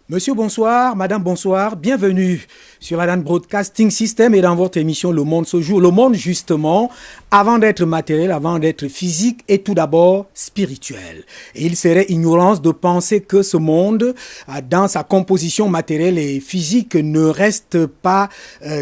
Monsieur, bonsoir. Madame, bonsoir. Bienvenue sur Adan Broadcasting System et dans votre émission Le Monde ce jour. Le monde, justement, avant d'être matériel, avant d'être physique, est tout d'abord spirituel. Et il serait ignorance de penser que ce monde, dans sa composition matérielle et physique, ne reste pas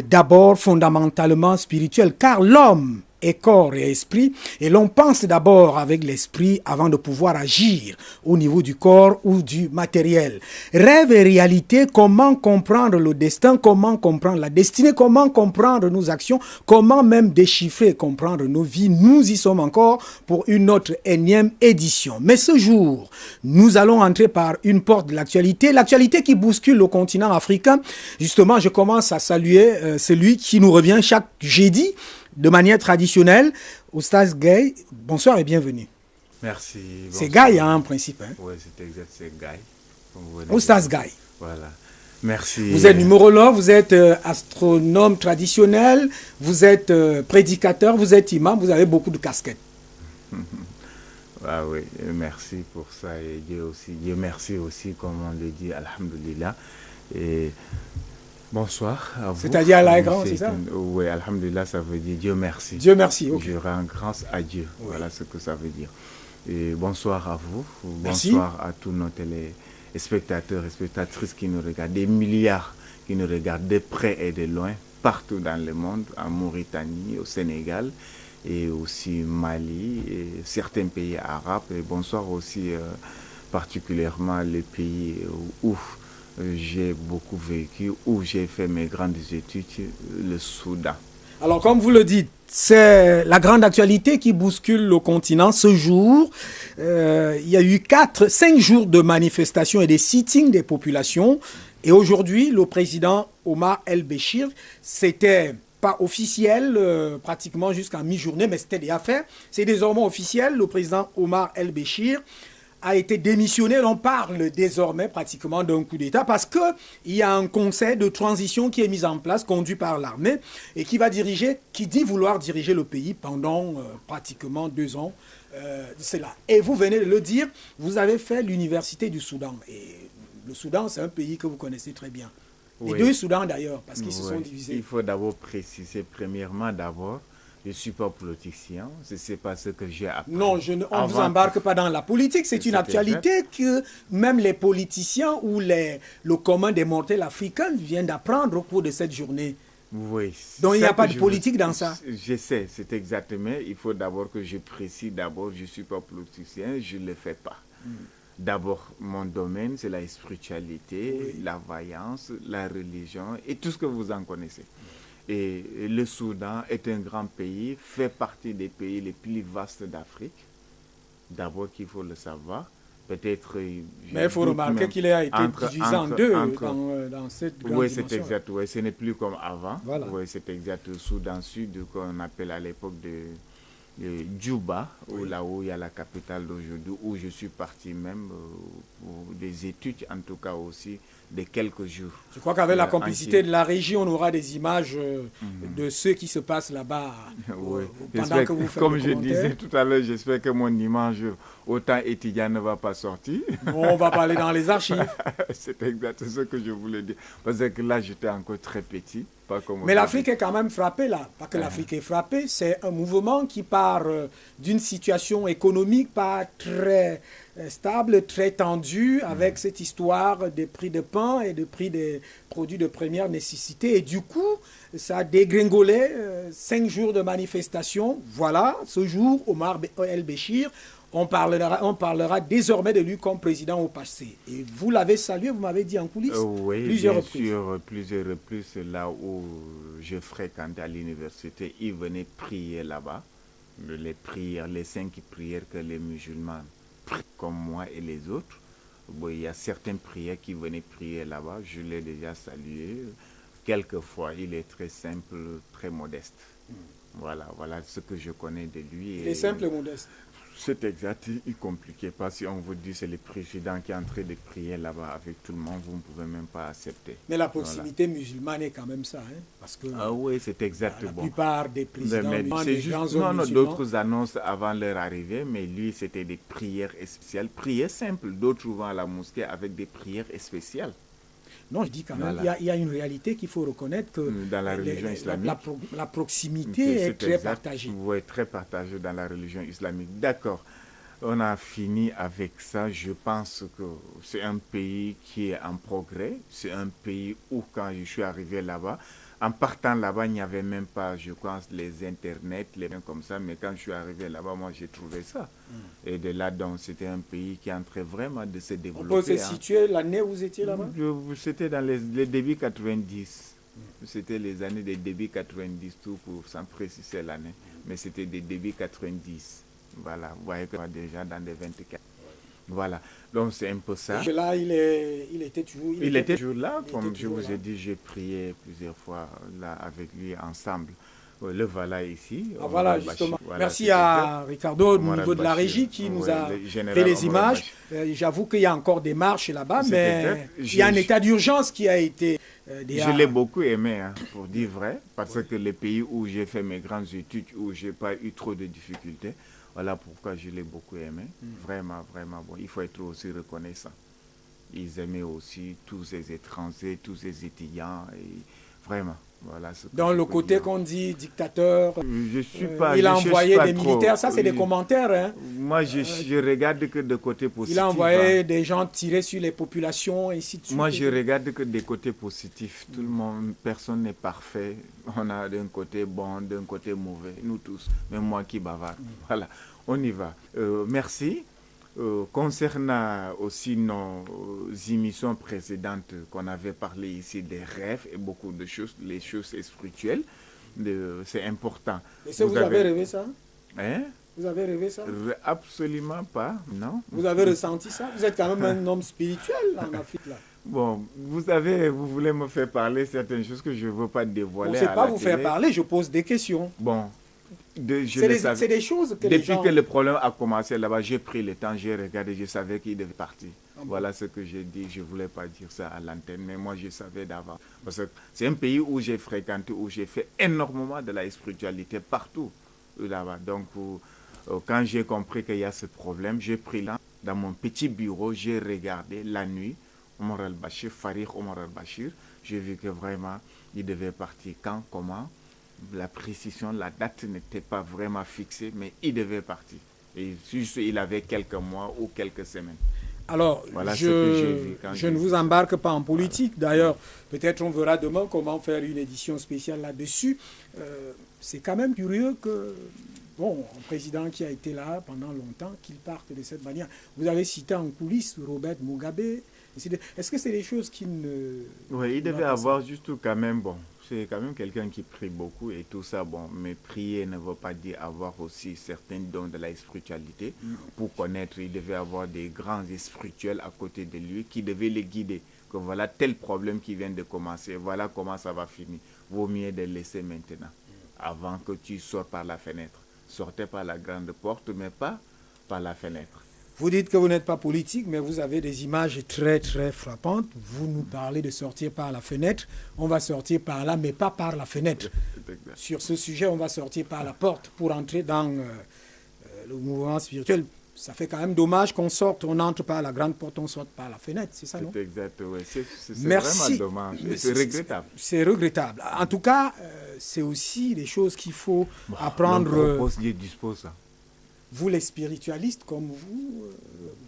d'abord fondamentalement spirituel. Car l'homme est corps et esprit, et l'on pense d'abord avec l'esprit avant de pouvoir agir au niveau du corps ou du matériel. Rêve et réalité, comment comprendre le destin, comment comprendre la destinée, comment comprendre nos actions, comment même déchiffrer et comprendre nos vies. Nous y sommes encore pour une autre énième édition. Mais ce jour, nous allons entrer par une porte de l'actualité qui bouscule le continent africain. Justement, je commence à saluer celui qui nous revient chaque jeudi de manière traditionnelle, Oustaz Gaye. Bonsoir et bienvenue. Merci. C'est Gaye en principe. Hein? Oui, c'est exact, c'est Gaye. Oustaz Gaye. Voilà. Merci. Vous êtes numérologue, vous êtes astronome traditionnel, vous êtes prédicateur, vous êtes imam, vous avez beaucoup de casquettes. Ah oui, merci pour ça. Et Dieu merci aussi, comme on le dit, alhamdoulilah. Et bonsoir à vous. C'est-à-dire Allah est grand, c'est ça? Oui, alhamdoulilah, ça veut dire Dieu merci. Dieu merci, ok. Je rends grâce à Dieu, oui. Voilà ce que ça veut dire. Et bonsoir à vous, merci. Bonsoir à tous nos téléspectateurs et spectatrices qui nous regardent, des milliards qui nous regardent de près et de loin, partout dans le monde, en Mauritanie, au Sénégal, et aussi Mali, et certains pays arabes. Et bonsoir aussi particulièrement les pays où j'ai beaucoup vécu, où j'ai fait mes grandes études, le Soudan. Alors, comme vous le dites, c'est la grande actualité qui bouscule le continent. Ce jour, il y a eu 5 jours de manifestations et de sittings des populations. Et aujourd'hui, le président Omar El-Béchir, c'était pas officiel, pratiquement jusqu'à mi-journée, mais c'était déjà fait. C'est désormais officiel. Le président Omar El-Béchir a été démissionné. On parle désormais pratiquement d'un coup d'État parce qu'il y a un conseil de transition qui est mis en place, conduit par l'armée, et qui dit vouloir diriger le pays pendant pratiquement 2 ans. C'est là. Et vous venez de le dire, vous avez fait l'université du Soudan. Et le Soudan, c'est un pays que vous connaissez très bien. Les deux Soudans d'ailleurs, parce qu'ils se sont divisés. Il faut d'abord préciser, premièrement, je ne suis pas politicien, ce n'est pas ce que j'ai appris. Non, on ne vous embarque pas dans la politique. C'est une actualité que même les politiciens ou le commun des mortels africains viennent d'apprendre au cours de cette journée. Oui. Donc il n'y a pas de politique dans ça. Je sais, c'est exactement. Il faut d'abord que je précise je ne suis pas politicien, je ne le fais pas. D'abord, mon domaine, c'est la spiritualité, la voyance, la religion et tout ce que vous en connaissez. Et le Soudan est un grand pays, fait partie des pays les plus vastes d'Afrique. D'abord qu'il faut le savoir. Peut-être. Mais il faut remarquer qu'il a été divisé en deux dans cette grande oui, dimension. c'est exact. Oui, ce n'est plus comme avant. Voilà. Oui, c'est exact. Le Soudan Sud, qu'on appelle à l'époque de Djouba, là où il y a la capitale d'aujourd'hui, où je suis parti même pour des études, en tout cas aussi, de quelques jours. Je crois qu'avec la complicité de la régie, on aura des images de ce qui se passe là-bas pendant que vous faites comme je disais tout à l'heure, j'espère que mon image autant étudiant ne va pas sortir. On va parler dans les archives. C'est exact ce que je voulais dire. Parce que là, j'étais encore très petit. Mais l'Afrique est quand même frappée là. Pas que l'Afrique est frappée, c'est un mouvement qui part d'une situation économique pas très stable, très tendue, avec cette histoire des prix de pain et des prix des produits de première nécessité. Et du coup, ça a dégringolé 5 jours de manifestation. Voilà, ce jour, Omar El-Béchir, on parlera désormais de lui comme président au passé. Et vous l'avez salué, vous m'avez dit en coulisses plusieurs reprises. Oui, bien sûr, plusieurs reprises. Là où je fréquentais à l'université, ils venaient prier là-bas. Les prières, les 5 prières que les musulmans prient comme moi et les autres. Bon, il y a certaines prières qui venaient prier là-bas. Je l'ai déjà salué. Quelquefois, il est très simple, très modeste. Voilà ce que je connais de lui. Il est simple et modeste. C'est exact, il ne compliquait pas. Si on vous dit c'est le président qui est en train de prier là-bas avec tout le monde, vous ne pouvez même pas accepter. Mais la proximité musulmane est quand même ça, hein? Parce que oui, c'est exact. La plupart des présidents c'est juste d'autres annonces avant leur arrivée, mais lui, c'était des prières spéciales, prières simples. D'autres vont à la mosquée avec des prières spéciales. Non, je dis quand même, Voilà. il y a une réalité qu'il faut reconnaître que Dans la religion islamique, la proximité est très partagée. Oui, très partagée dans la religion islamique. D'accord. On a fini avec ça. Je pense que c'est un pays qui est en progrès. C'est un pays où, quand je suis arrivé là-bas, en partant là-bas, il n'y avait même pas, je pense, les internets, les trucs comme ça. Mais quand je suis arrivé là-bas, moi, j'ai trouvé ça. Et de là, donc, c'était un pays qui est en train vraiment de se On développer. peut se situer l'année où vous étiez là-bas? C'était dans les débuts 90. C'était les années des débuts 90, tout pour sans préciser l'année. Mais c'était des débuts 90. Voilà, vous voyez que déjà dans les 24. Voilà, donc c'est un peu ça. Et là, il était toujours, Il était toujours là, il comme était je toujours vous là. ai dit, j'ai prié plusieurs fois là avec lui ensemble. Le voilà ici. Ah, voilà, Omar justement. Bachir. Voilà, Merci c'est à exact. Ricardo au Omar niveau de la Bachir. régie qui nous Ouais, a le général fait les Omar images. J'avoue qu'il y a encore des marches là-bas, C'est mais exact. il y a un état d'urgence qui a été Je l'ai beaucoup aimé, hein, pour dire vrai, parce que les pays où j'ai fait mes grandes études, où j'ai pas eu trop de difficultés, voilà pourquoi je l'ai beaucoup aimé. Vraiment, vraiment bon. Il faut être aussi reconnaissant. Ils aimaient aussi tous ces étrangers, tous ces étudiants, et vraiment, voilà ce que Dans je le peux côté dire. qu'on dit dictateur, Je suis pas, il a je cherche envoyé pas des trop. militaires, ça c'est des commentaires, hein. Moi, je regarde que de côté positif. Il a hein. envoyé des gens tirer sur les populations, et ainsi de suite. Moi, je regarde que des côtés positifs. Tout le monde, personne n'est parfait. On a d'un côté bon, d'un côté mauvais, nous tous. Même moi qui bavarde. Voilà, on y va. Merci. Concernant aussi nos émissions précédentes qu'on avait parlé ici des rêves et beaucoup de choses, les choses spirituelles, c'est important. Est-ce que vous avez rêvé ça? Hein? Vous avez rêvé ça? Absolument pas, non. Vous avez ressenti ça? Vous êtes quand même un homme spirituel en Afrique là. Bon, vous voulez me faire parler certaines choses que je ne veux pas dévoiler. On ne sait à pas la vous télé. faire parler, je pose des questions. Bon, C'est des choses que les depuis gens... que le problème a commencé là-bas, j'ai pris le temps, j'ai regardé, je savais qu'il devait partir. Voilà ce que j'ai dit. Je ne voulais pas dire ça à l'antenne, mais moi je savais d'avant. Parce que c'est un pays où j'ai fréquenté, où j'ai fait énormément de la spiritualité partout là-bas. Donc, quand j'ai compris qu'il y a ce problème, j'ai pris là, dans mon petit bureau, j'ai regardé la nuit, Omar al-Bashir, Farid Omar al-Bashir. J'ai vu que vraiment, il devait partir quand, comment. La précision, la date n'était pas vraiment fixée, mais il devait partir. Et juste, il avait quelques mois ou quelques semaines. Alors, voilà ce que j'ai vu je ne vous embarque pas en politique. Voilà. D'ailleurs, peut-être on verra demain comment faire une édition spéciale là-dessus. C'est quand même curieux que, bon, un président qui a été là pendant longtemps, qu'il parte de cette manière. Vous avez cité en coulisses Robert Mugabe. Est-ce que c'est des choses qui ne... Oui, il devait avoir juste quand même, bon, c'est quand même quelqu'un qui prie beaucoup et tout ça, bon, mais prier ne veut pas dire avoir aussi certains dons de la spiritualité. Pour connaître, il devait avoir des grands spirituels à côté de lui qui devaient les guider. Que voilà tel problème qui vient de commencer, voilà comment ça va finir. Vaut mieux de laisser maintenant, avant que tu sors par la fenêtre. Sortez par la grande porte, mais pas par la fenêtre. Vous dites que vous n'êtes pas politique, mais vous avez des images très, très frappantes. Vous nous parlez de sortir par la fenêtre. On va sortir par là, mais pas par la fenêtre. Sur ce sujet, on va sortir par la porte pour entrer dans le mouvement spirituel. Ça fait quand même dommage qu'on sorte, on entre par la grande porte, on sorte par la fenêtre, c'est ça, non? C'est exact, oui. C'est vraiment dommage. C'est regrettable. C'est regrettable. En tout cas, c'est aussi des choses qu'il faut apprendre. Propose, Dieu dispose. Vous, les spiritualistes comme vous,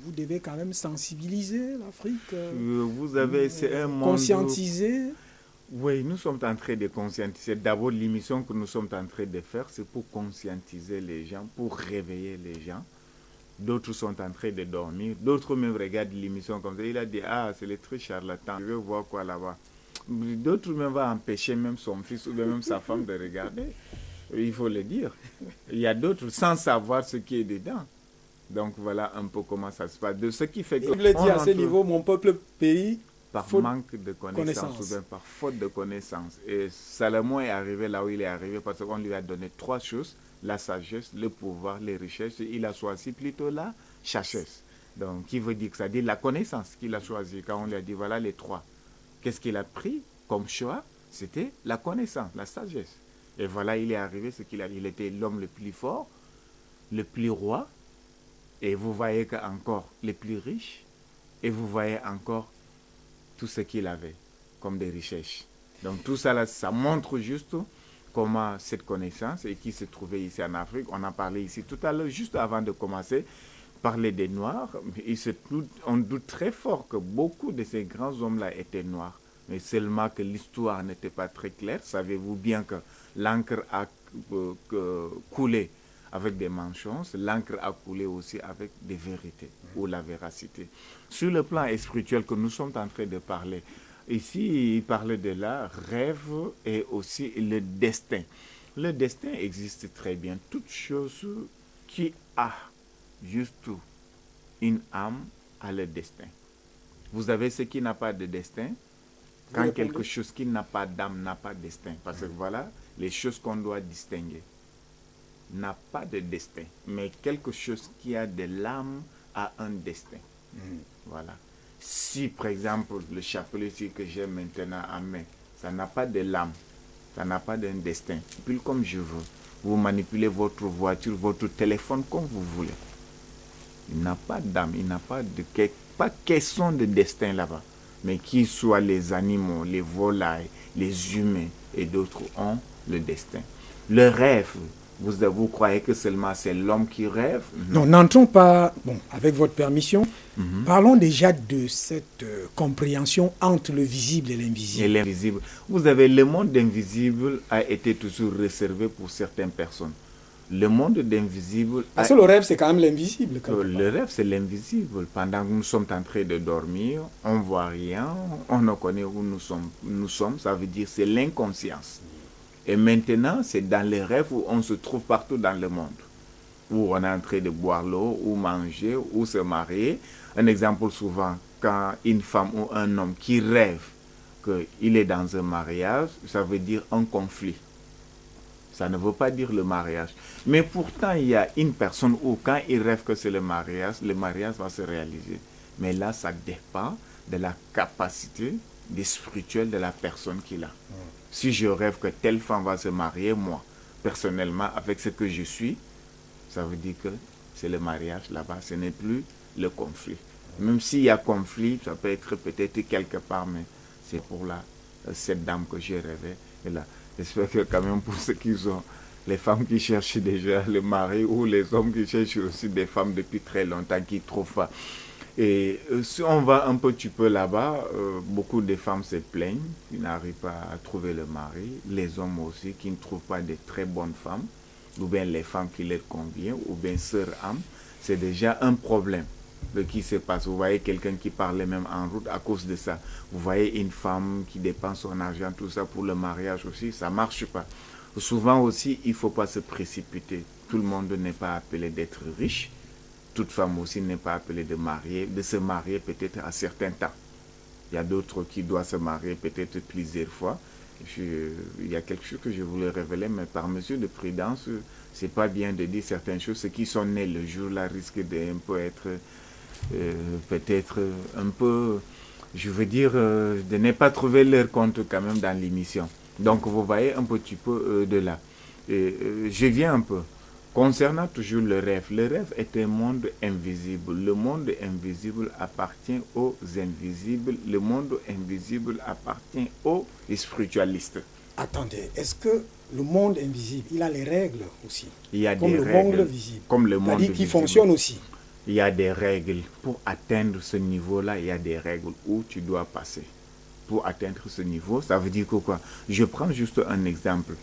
vous devez quand même sensibiliser l'Afrique. Vous avez, c'est un monde... Conscientiser. Oui, nous sommes en train de conscientiser. D'abord, l'émission que nous sommes en train de faire, c'est pour conscientiser les gens, pour réveiller les gens. D'autres sont en train de dormir. D'autres même regardent l'émission comme ça. Il a dit, ah, c'est le très charlatan. Je veux voir quoi là-bas. D'autres même vont empêcher même son fils ou même sa femme de regarder. Il faut le dire. Il y a d'autres sans savoir ce qui est dedans. Donc voilà un peu comment ça se passe. De ce qui fait que... Je le dis à ce niveau, mon peuple pays... Par manque de connaissances ou bien par faute de connaissances. Et Salomon est arrivé là où il est arrivé parce qu'on lui a donné 3 choses. La sagesse, le pouvoir, les richesses. Et il a choisi plutôt la sagesse. Donc, qui veut dire que ça dit la connaissance qu'il a choisi. Quand on lui a dit voilà les 3. Qu'est-ce qu'il a pris comme choix? C'était la connaissance, la sagesse. Et voilà, il est arrivé ce qu'il a. Il était l'homme le plus fort, le plus roi. Et vous voyez qu'encore le plus riche. Et vous voyez encore tout ce qu'il avait comme des richesses. Donc tout ça, là, ça montre juste comment cette connaissance, et qui se trouvait ici en Afrique, on en parlait ici tout à l'heure, juste avant de commencer, parler des Noirs, on doute très fort que beaucoup de ces grands hommes-là étaient noirs, mais seulement que l'histoire n'était pas très claire. Savez-vous bien que l'encre a coulé avec des mensonges, l'encre a coulé aussi avec des vérités ou la véracité. Sur le plan spirituel que nous sommes en train de parler, ici il parlait de la rêve et aussi le destin. Le destin existe très bien. Toute chose qui a juste une âme a le destin. Vous avez ce qui n'a pas de destin. Quand quelque chose qui n'a pas d'âme n'a pas de destin. Parce que voilà les choses qu'on doit distinguer. N'a pas de destin. Mais quelque chose qui a de l'âme a un destin. Voilà. Si par exemple le chapelet que j'ai maintenant en main, ça n'a pas de l'âme, ça n'a pas d'un destin. Puis comme je veux, vous manipulez votre voiture, votre téléphone comme vous voulez. Il n'a pas d'âme, il n'a pas question de destin là-bas. Mais qu'ils soient les animaux, les volailles, les humains et d'autres ont le destin. Le rêve, vous croyez que seulement c'est l'homme qui rêve? Non, n'entrons pas, avec votre permission, parlons déjà de cette compréhension entre le visible et l'invisible. Et l'invisible. Vous avez le monde invisible a été toujours réservé pour certaines personnes. Le monde d'invisible... Parce que le rêve, c'est quand même l'invisible. Le rêve, c'est l'invisible. Pendant que nous sommes en train de dormir, on ne voit rien, on ne connaît où nous sommes, ça veut dire c'est l'inconscience. Et maintenant, c'est dans les rêves où on se trouve partout dans le monde. Où on est en train de boire l'eau, ou manger, ou se marier. Un exemple souvent, quand une femme ou un homme qui rêve qu'il est dans un mariage, ça veut dire un conflit. Ça ne veut pas dire le mariage. Mais pourtant, il y a une personne où quand il rêve que c'est le mariage va se réaliser. Mais là, ça dépend de la capacité spirituelle de la personne qu'il a. Si je rêve que telle femme va se marier, moi, personnellement, avec ce que je suis, ça veut dire que c'est le mariage là-bas, ce n'est plus le conflit. Même s'il y a conflit, ça peut être peut-être quelque part, mais c'est pour cette dame que j'ai rêvé. Et là, j'espère que quand même pour ceux qui sont les femmes qui cherchent déjà le mari ou les hommes qui cherchent aussi des femmes depuis très longtemps qui ne trouvent pas. Et si on va un petit peu là-bas, beaucoup de femmes se plaignent, qui n'arrivent pas à trouver le mari, les hommes aussi qui ne trouvent pas de très bonnes femmes, ou bien les femmes qui leur conviennent, ou bien sœurs âmes, c'est déjà un problème de qui se passe. Vous voyez quelqu'un qui parlait même en route à cause de ça. Vous voyez une femme qui dépense son argent, tout ça pour le mariage aussi, ça ne marche pas. Souvent aussi, il ne faut pas se précipiter. Tout le monde n'est pas appelé d'être riche. Toute femme aussi n'est pas appelée de se marier peut-être à certains temps. Il y a d'autres qui doivent se marier peut-être plusieurs fois. Il y a quelque chose que je voulais révéler, mais par mesure de prudence, c'est pas bien de dire certaines choses. Ceux qui sont nés le jour-là risquent de un peu être, peut-être un peu, je veux dire, de ne pas trouver leur compte quand même dans l'émission. Donc vous voyez un petit peu de là. Je viens un peu. Concernant toujours le rêve est un monde invisible. Le monde invisible appartient aux invisibles. Le monde invisible appartient aux spiritualistes. Attendez, est-ce que le monde invisible, il a les règles aussi? Il y a comme des le règles. Monde visible. Comme le monde visible. Qui fonctionne aussi. Il y a des règles. Pour atteindre ce niveau-là, il y a des règles où tu dois passer. Pour atteindre ce niveau, ça veut dire que quoi? Je prends juste un exemple.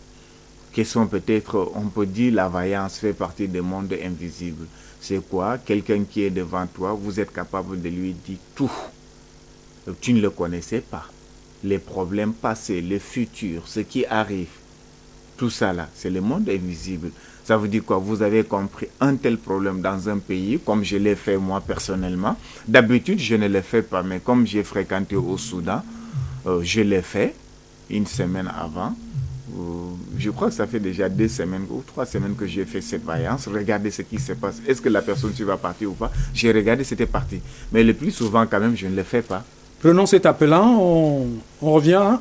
Qui sont peut-être, on peut dire, la vaillance fait partie des mondes invisibles. C'est quoi? Quelqu'un qui est devant toi, vous êtes capable de lui dire tout. Tu ne le connaissais pas. Les problèmes passés, le futur, ce qui arrive, tout ça là, c'est le monde invisible. Ça veut dire quoi? Vous avez compris un tel problème dans un pays, comme je l'ai fait moi personnellement. D'habitude, je ne le fais pas, mais comme j'ai fréquenté au Soudan, je l'ai fait une semaine avant. Je crois que ça fait déjà 2 semaines ou 3 semaines que j'ai fait cette vaillance. Regardez ce qui se passe. Est-ce que la personne va partir ou pas? J'ai regardé, c'était parti. Mais le plus souvent, quand même, je ne le fais pas. Prenons cet appelant, on revient.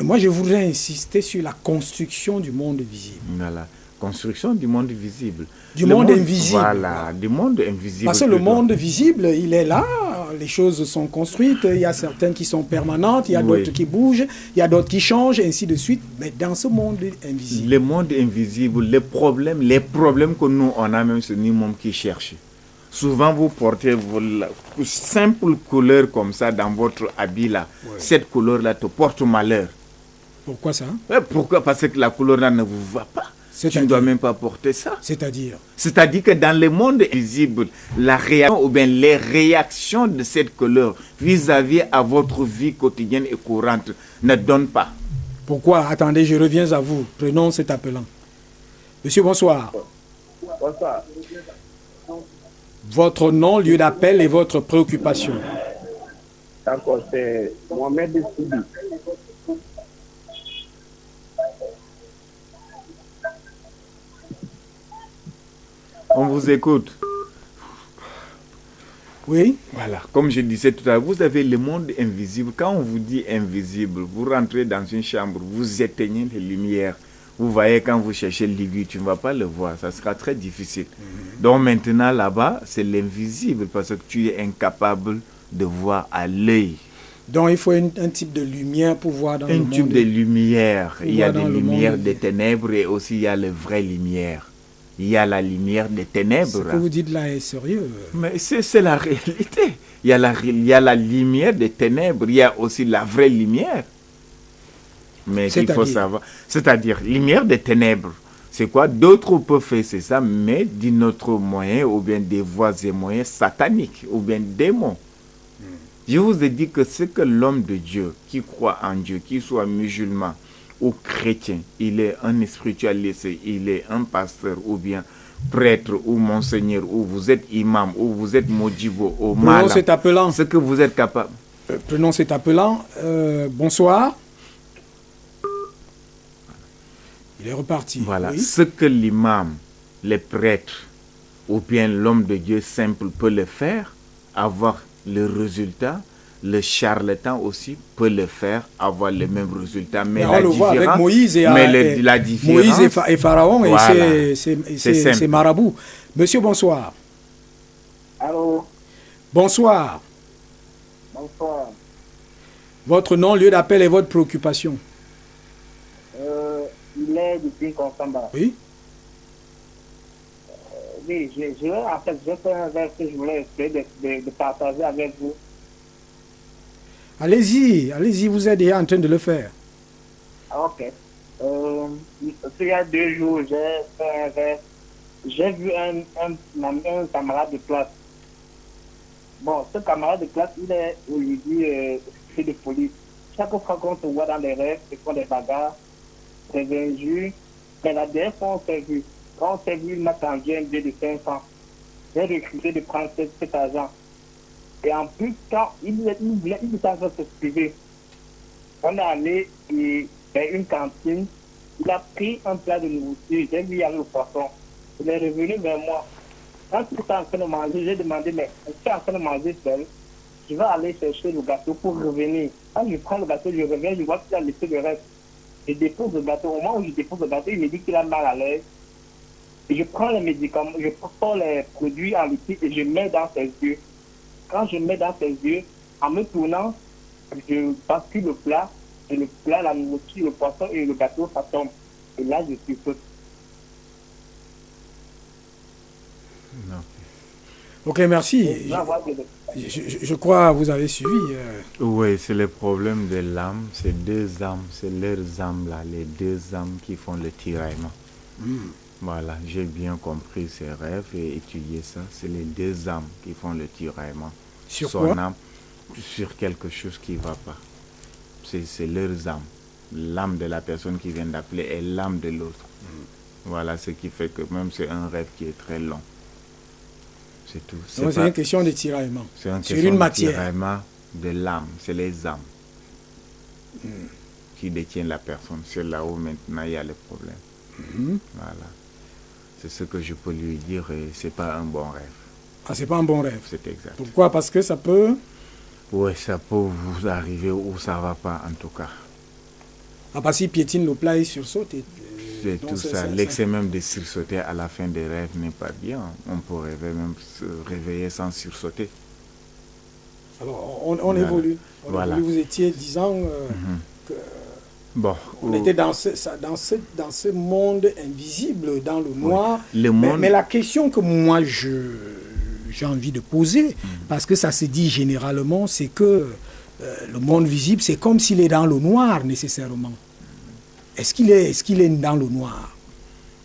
Moi, je voudrais insister sur la construction du monde visible. Voilà. Construction du monde visible. Du monde invisible. Voilà, du monde invisible. Parce que le monde visible, il est là. les choses sont construites, il y a certaines qui sont permanentes, il y a Oui. d'autres qui bougent, il y a d'autres qui changent, et ainsi de suite. Mais dans ce monde invisible, Le monde invisible, les problèmes que nous, on a même, c'est nous-mêmes qui cherchons. Souvent, vous portez vos simple couleur comme ça dans votre habit là. Ouais. Cette couleur-là te porte malheur. pourquoi ça? Pourquoi? Parce que la couleur-là ne vous va pas. Tu ne C'est-à-dire? dois même pas porter ça. C'est-à-dire? C'est-à-dire que dans le monde invisible, la réaction ou bien les réactions de cette couleur vis-à-vis à votre vie quotidienne et courante ne donnent pas. Pourquoi? Attendez, je reviens à vous. Prenons cet appelant. Monsieur, bonsoir. Bonsoir. Votre nom, lieu d'appel et votre préoccupation. D'accord, c'est Mohamed Sidi. On vous écoute. Oui? Voilà, comme je disais tout à l'heure, vous avez le monde invisible. Quand on vous dit invisible, vous rentrez dans une chambre, vous éteignez les lumières. Vous voyez, quand vous cherchez l'aiguille, tu ne vas pas le voir. Ça sera très difficile. Donc maintenant, là-bas, c'est l'invisible parce que tu es incapable de voir à l'œil. Donc il faut un type de lumière pour voir dans le Un monde. type de lumière. Il y a voir des dans le lumières monde. des ténèbres et aussi il y a la vraie lumière. Il y a la lumière des Ce ténèbres. que vous dites là est sérieux. Mais c'est la réalité. Il y a la lumière des ténèbres, il y a aussi la vraie lumière. Mais il faut C'est-à-dire? savoir. C'est-à-dire, lumière des ténèbres. C'est quoi? D'autres peuvent faire c'est ça, mais d'une autre moyen, ou bien des voies et moyens sataniques, ou bien démons. Je vous ai dit que c'est que l'homme de Dieu, qui croit en Dieu, qu'il soit musulman ou chrétien, il est un spiritualiste, il est un pasteur, ou bien prêtre, ou monseigneur, ou vous êtes imam, ou vous êtes modibo, ou Prenons malam. cet appelant. Ce que vous êtes capable. Prenons cet appelant. Bonsoir. Il est reparti. Voilà. Oui. Ce que l'imam, les prêtres, ou bien l'homme de Dieu simple peut le faire, avoir le résultat, le charlatan aussi peut le faire, avoir le même résultat. Mais on la le voit avec différence- Moïse et, la différence, Moïse et Pharaon Voilà. et C'est ses simple. marabouts. Monsieur, bonsoir. Allô, Bonsoir. bonsoir. Votre nom, lieu d'appel et votre préoccupation. Il est depuis Consamba. Oui. Oui, en fait, j'ai fait un verre que je voulais essayer de partager avec vous. Allez-y, allez-y, vous êtes déjà en train de le faire. Ah, ok. Il y a 2 jours, j'ai fait un verre. J'ai vu un camarade de classe. Bon, ce camarade de classe, il est aujourd'hui officier de police. Chaque fois qu'on se voit dans les rêves, c'est font des bagarres, c'est injures. Mais la dernière fois, on s'est vu. Quand on s'est vu, il m'a tendu un billet de 500. J'ai refusé de prendre cet argent. Et en plus, quand il était en train de s'excuser, on est allé vers une cantine. Il a pris un plat de nourriture. J'ai vu aller au poisson. Il est revenu vers moi. Quand il était en train de manger, j'ai demandé, mais est-ce qu'il est en train de manger seul? Je vais aller chercher le gâteau pour revenir. Quand je prends le gâteau, je reviens, je vois qu'il a laissé le reste. Je dépose le gâteau. Au moment où je dépose le gâteau, il me dit qu'il a mal à l'aise. Et je prends les médicaments, je prends les produits en liquide et je mets dans ses yeux. Quand je mets dans ses yeux, en me tournant, je bascule le plat, et le plat, la nourriture, le poisson et le gâteau, ça tombe. Et là, je suis fou. Non. Ok, merci. Je vais voir que- Je crois que vous avez suivi. Oui, c'est le problème de l'âme. C'est deux âmes, c'est leurs âmes là, les deux âmes qui font le tiraillement. Voilà, j'ai bien compris ces rêves et étudié ça. C'est les deux âmes qui font le tiraillement. Sur Son quoi? âme, sur quelque chose qui ne va pas. C'est leurs âmes. L'âme de la personne qui vient d'appeler et l'âme de l'autre. Voilà ce qui fait que même c'est un rêve qui est très long. C'est tout. Donc, c'est une question de tiraillement. C'est une Sur question une de matière. tiraillement de l'âme. C'est les âmes qui détiennent la personne. C'est là où maintenant il y a le problème. Voilà. C'est ce que je peux lui dire et c'est pas un bon rêve. Ah, c'est pas un bon rêve. C'est exact. Pourquoi? Parce que ça peut... Oui, ça peut vous arriver ou ça va pas en tout cas. Ah, parce qu'il piétine le plat et sursaute. C'est donc tout c'est- ça. c'est- L'excès même de sursauter à la fin des rêves n'est pas bien. On peut rêver même se réveiller sans sursauter. Alors, on évolue. Voilà. Vous étiez 10 ans que Bon, on était dans ce monde invisible, dans le noir. Oui. Le monde... mais la question que moi j'ai envie de poser, parce que ça se dit généralement, c'est que le monde visible, c'est comme s'il est dans le noir nécessairement. Est-ce qu'il est dans le noir?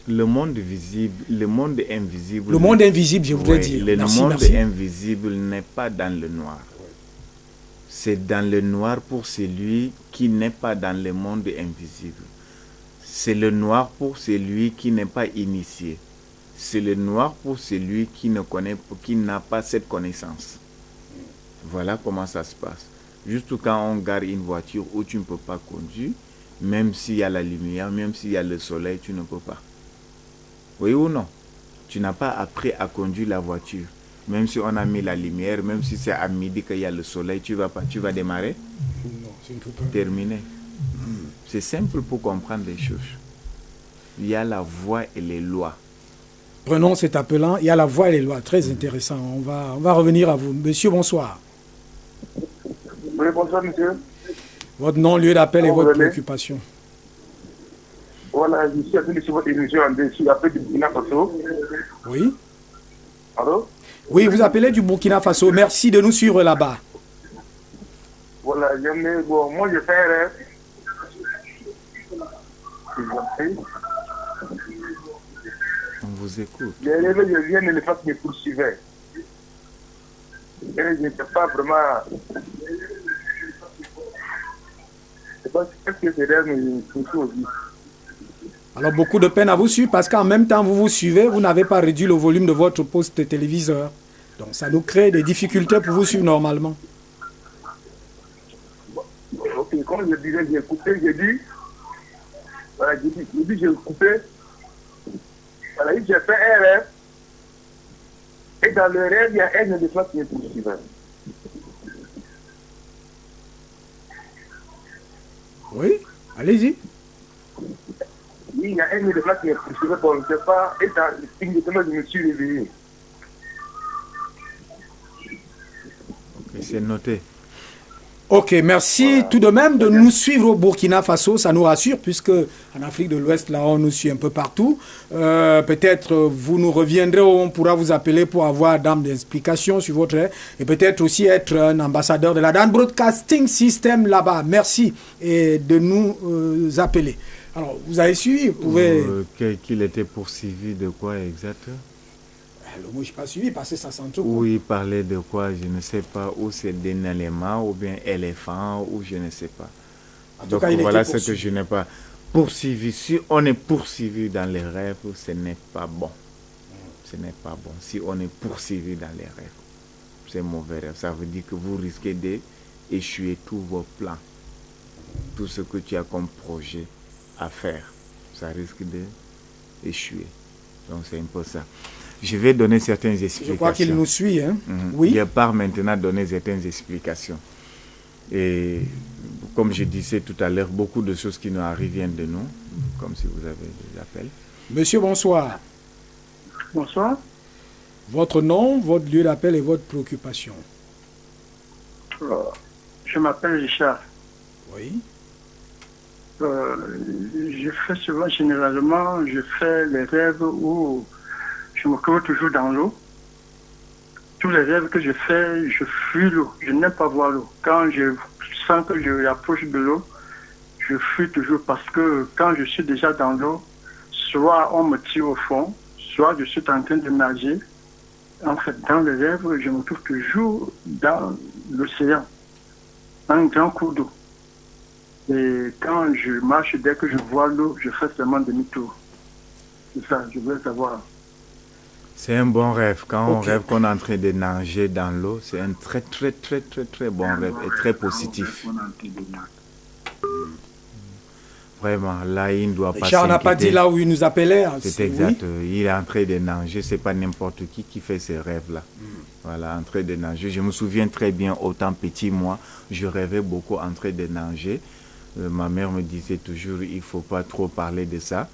Le monde visible, le monde invisible... Le monde invisible, je voudrais dire. Le monde invisible n'est pas dans le noir. C'est dans le noir pour celui qui n'est pas dans le monde invisible. C'est le noir pour celui qui n'est pas initié. C'est le noir pour celui qui ne connaît, qui n'a pas cette connaissance. Voilà comment ça se passe. Juste quand on gare une voiture où tu ne peux pas conduire, même s'il y a la lumière, même s'il y a le soleil, tu ne peux pas. Oui ou non? Tu n'as pas appris à conduire la voiture. Même si on a mis la lumière, même si c'est à midi qu'il y a le soleil, tu vas démarrer? Non, je ne peux pas. Terminé. C'est simple pour comprendre les choses. Il y a la voie et les lois. Prenons cet appelant. Il y a la voie et les lois. Très intéressant. On va revenir à vous. Monsieur, bonsoir. Oui, bonsoir, monsieur. Votre nom, lieu d'appel et votre préoccupation. Voilà, je suis appelé sur votre émission je suis appelé du Burkina Faso. Oui. Allô? Oui, vous appelez du Burkina Faso. Merci de nous suivre là-bas. Voilà, moi je fais un rêve. On vous écoute. Les rêves, je viens de le faire me poursuivait. Et je ne sais pas vraiment... Je ne sais pas ce que ces rêves me poursuivent aussi. Alors, beaucoup de peine à vous suivre parce qu'en même temps, vous suivez, vous n'avez pas réduit le volume de votre poste téléviseur. Donc, ça nous crée des difficultés pour vous suivre normalement. Ok, comme je disais, j'ai coupé, j'ai dit, j'ai coupé. Voilà, j'ai fait un rêve. Et dans le rêve, il y a un de fois qui est poursuivant. Oui, allez-y. Oui, il y a un de fois qui est poursuivant, bon, je ne sais pas, et dans le signe de temps, je me suis réveillé. Ok, c'est noté. Ok, merci tout de même de nous suivre au Burkina Faso, ça nous rassure puisque en Afrique de l'Ouest, là, on nous suit un peu partout. Peut-être vous nous reviendrez, on pourra vous appeler pour avoir d'explications sur votre rêve et peut-être aussi être un ambassadeur de la Dan Broadcasting System là-bas. Merci et de nous appeler. Alors, vous avez suivi, vous pouvez... Qu'il était poursuivi de quoi exact? Le mot, je n'ai pas suivi parce que ça s'entrouve. Oui, il parlait de quoi, je ne sais pas, ou c'est d'un élément, ou bien éléphant, ou je ne sais pas. En donc tout cas, voilà ce que je n'ai pas poursuivi. Si on est poursuivi dans les rêves, ce n'est pas bon. Ce n'est pas bon. Si on est poursuivi dans les rêves, c'est mauvais rêve. Ça veut dire que vous risquez d'échouer tous vos plans. Tout ce que tu as comme projet à faire, ça risque d'échouer. Donc c'est un peu ça. Je vais donner certaines explications. Je crois qu'il nous suit. Hein? Oui. Je pars maintenant donner certaines explications. Et comme je disais tout à l'heure, beaucoup de choses qui nous arrivent viennent de nous, comme si vous avez des appels. Monsieur, bonsoir. Bonsoir. Votre nom, votre lieu d'appel et votre préoccupation. Je m'appelle Richard. Oui. Je fais souvent, généralement, je fais les rêves où je me trouve toujours dans l'eau. Tous les rêves que je fais, je fuis l'eau. Je n'aime pas voir l'eau. Quand je sens que je approche de l'eau, je fuis toujours parce que quand je suis déjà dans l'eau, soit on me tire au fond, soit je suis en train de nager. En fait, dans les rêves, je me trouve toujours dans l'océan, dans un grand cours d'eau. Et quand je marche, dès que je vois l'eau, je fais seulement demi-tour. C'est ça, je voulais savoir. C'est un bon rêve. Quand on rêve qu'on est en train de nager dans l'eau, c'est un très bon rêve et très positif. Vraiment, là, il ne doit pas s'inquiéter. Richard n'a pas dit là où il nous appelait. Hein, c'est exact. Oui. Il est en train de nager. Ce n'est pas n'importe qui fait ces rêves-là. Voilà, en train de nager. Je me souviens très bien, autant petit, moi, je rêvais beaucoup en train de nager. Ma mère me disait toujours, il ne faut pas trop parler de ça.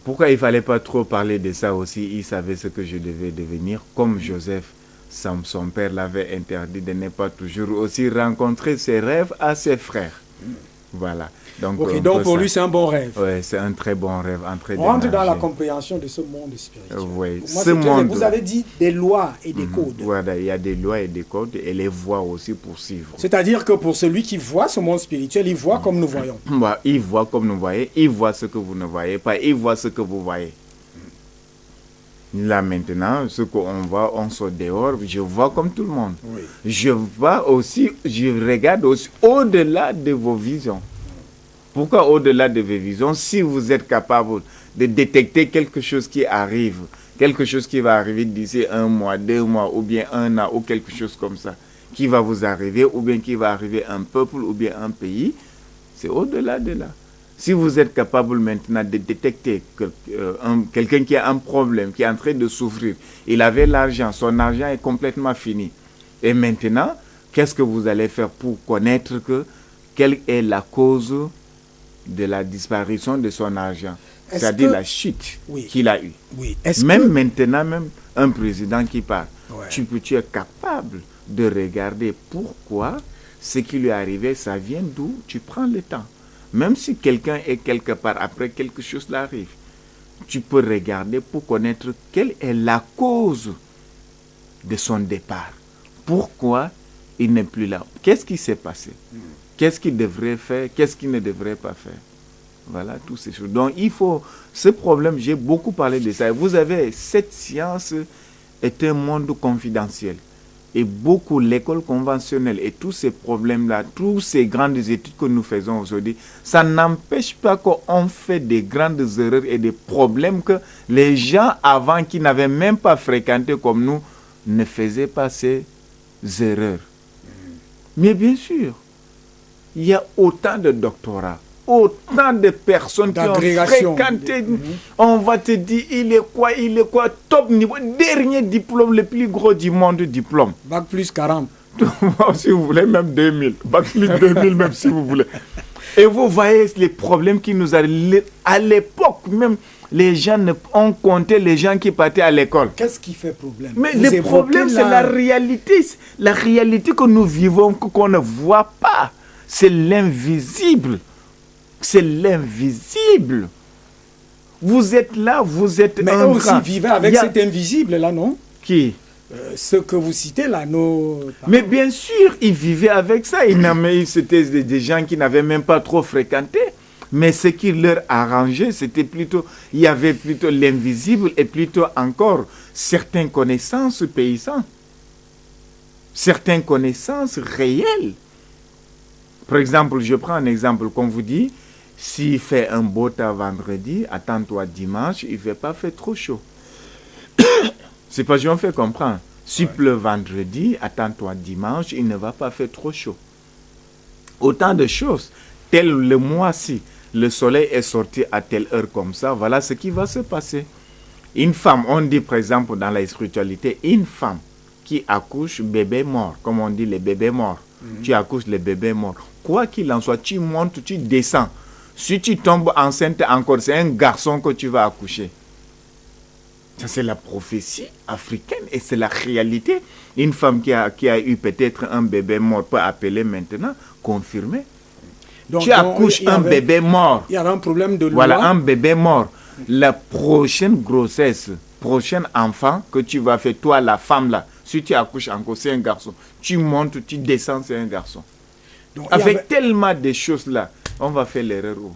Pourquoi il ne fallait pas trop parler de ça aussi? Il savait ce que je devais devenir, comme Joseph son père l'avait interdit de ne pas toujours aussi rencontrer ses rêves à ses frères. Voilà. Donc, ok, donc pour lui, c'est un bon rêve. Oui, c'est un très bon rêve. On rentre dans la compréhension de ce monde spirituel. Oui, moi, vous avez dit des lois et des codes. Voilà, il y a des lois et des codes et les voies aussi pour suivre. C'est-à-dire que pour celui qui voit ce monde spirituel, il voit comme nous voyons. Il voit comme nous voyons, il voit ce que vous ne voyez pas, il voit ce que vous voyez. Là maintenant, ce qu'on voit, on sort dehors, je vois comme tout le monde. Oui. Je regarde aussi au-delà de vos visions. Pourquoi au-delà de vos visions? Si vous êtes capable de détecter quelque chose qui arrive, quelque chose qui va arriver d'ici 1 mois, 2 mois, ou bien 1 an, ou quelque chose comme ça, qui va vous arriver, ou bien qui va arriver un peuple, ou bien un pays, c'est au-delà de là. Si vous êtes capable maintenant de détecter quelqu'un qui a un problème, qui est en train de souffrir, il avait l'argent, son argent est complètement fini. Et maintenant, qu'est-ce que vous allez faire pour connaître quelle est la cause de la disparition de son argent? C'est-à-dire la chute qu'il a eue. Oui. Maintenant, même un président qui part, tu es capable de regarder pourquoi ce qui lui est arrivé, ça vient d'où? Tu prends le temps. Même si quelqu'un est quelque part, après quelque chose l'arrive, tu peux regarder pour connaître quelle est la cause de son départ. Pourquoi il n'est plus là? Qu'est-ce qui s'est passé? Qu'est-ce qu'il devrait faire? Qu'est-ce qu'il ne devrait pas faire? Voilà, toutes ces choses. Donc, ce problème, j'ai beaucoup parlé de ça. Vous avez, cette science est un monde confidentiel. Et beaucoup, l'école conventionnelle et tous ces problèmes-là, tous ces grandes études que nous faisons aujourd'hui, ça n'empêche pas qu'on fait des grandes erreurs et des problèmes que les gens avant qui n'avaient même pas fréquenté comme nous ne faisaient pas ces erreurs. Mais bien sûr, il y a autant de doctorats, autant de personnes qui ont fréquenté. On va te dire, il est quoi, top niveau, dernier diplôme, le plus gros du monde, diplôme. Bac plus 40. Si vous voulez, même 2000. Bac plus 2000, même si vous voulez. Et vous voyez les problèmes qui nous arrivent. À l'époque, même, les gens ont compté les gens qui partaient à l'école. Qu'est-ce qui fait problème? Mais le problème, c'est la réalité. La réalité que nous vivons, qu'on ne voit pas. C'est l'invisible. C'est l'invisible. Vous êtes là, vous êtes mais un eux aussi grand. vivaient avec cet invisible là, non? Qui? Ce que vous citez là, nos... Mais bien sûr, ils vivaient avec ça. C'était des gens qui n'avaient même pas trop fréquenté. Mais ce qui leur arrangeait, c'était plutôt... Il y avait plutôt l'invisible et plutôt encore certaines connaissances paysannes. Certaines connaissances réelles. Par exemple, je prends un exemple, comme vous dit, s'il fait un beau temps vendredi, attends-toi dimanche, il ne va pas faire trop chaud. C'est pas je me fais comprendre. S'il pleut vendredi, attends-toi dimanche, il ne va pas faire trop chaud. Autant de choses. Tel le mois-ci, le soleil est sorti à telle heure comme ça, voilà ce qui va se passer. Une femme, on dit par exemple dans la spiritualité, une femme qui accouche bébé mort, comme on dit les bébés morts. Tu accouches les bébés morts. Quoi qu'il en soit, tu montes, tu descends. Si tu tombes enceinte encore, c'est un garçon que tu vas accoucher. Ça, c'est la prophétie africaine et c'est la réalité. Une femme qui a eu peut-être un bébé mort peut appeler maintenant, confirmer. Donc, tu accouches un bébé mort. Il y a un problème de loi. Voilà, un bébé mort. La prochaine grossesse, prochain enfant que tu vas faire, toi, la femme là, si tu accouches encore, c'est un garçon. Tu montes, tu descends, c'est un garçon. Donc, avec tellement de choses là, on va faire l'erreur où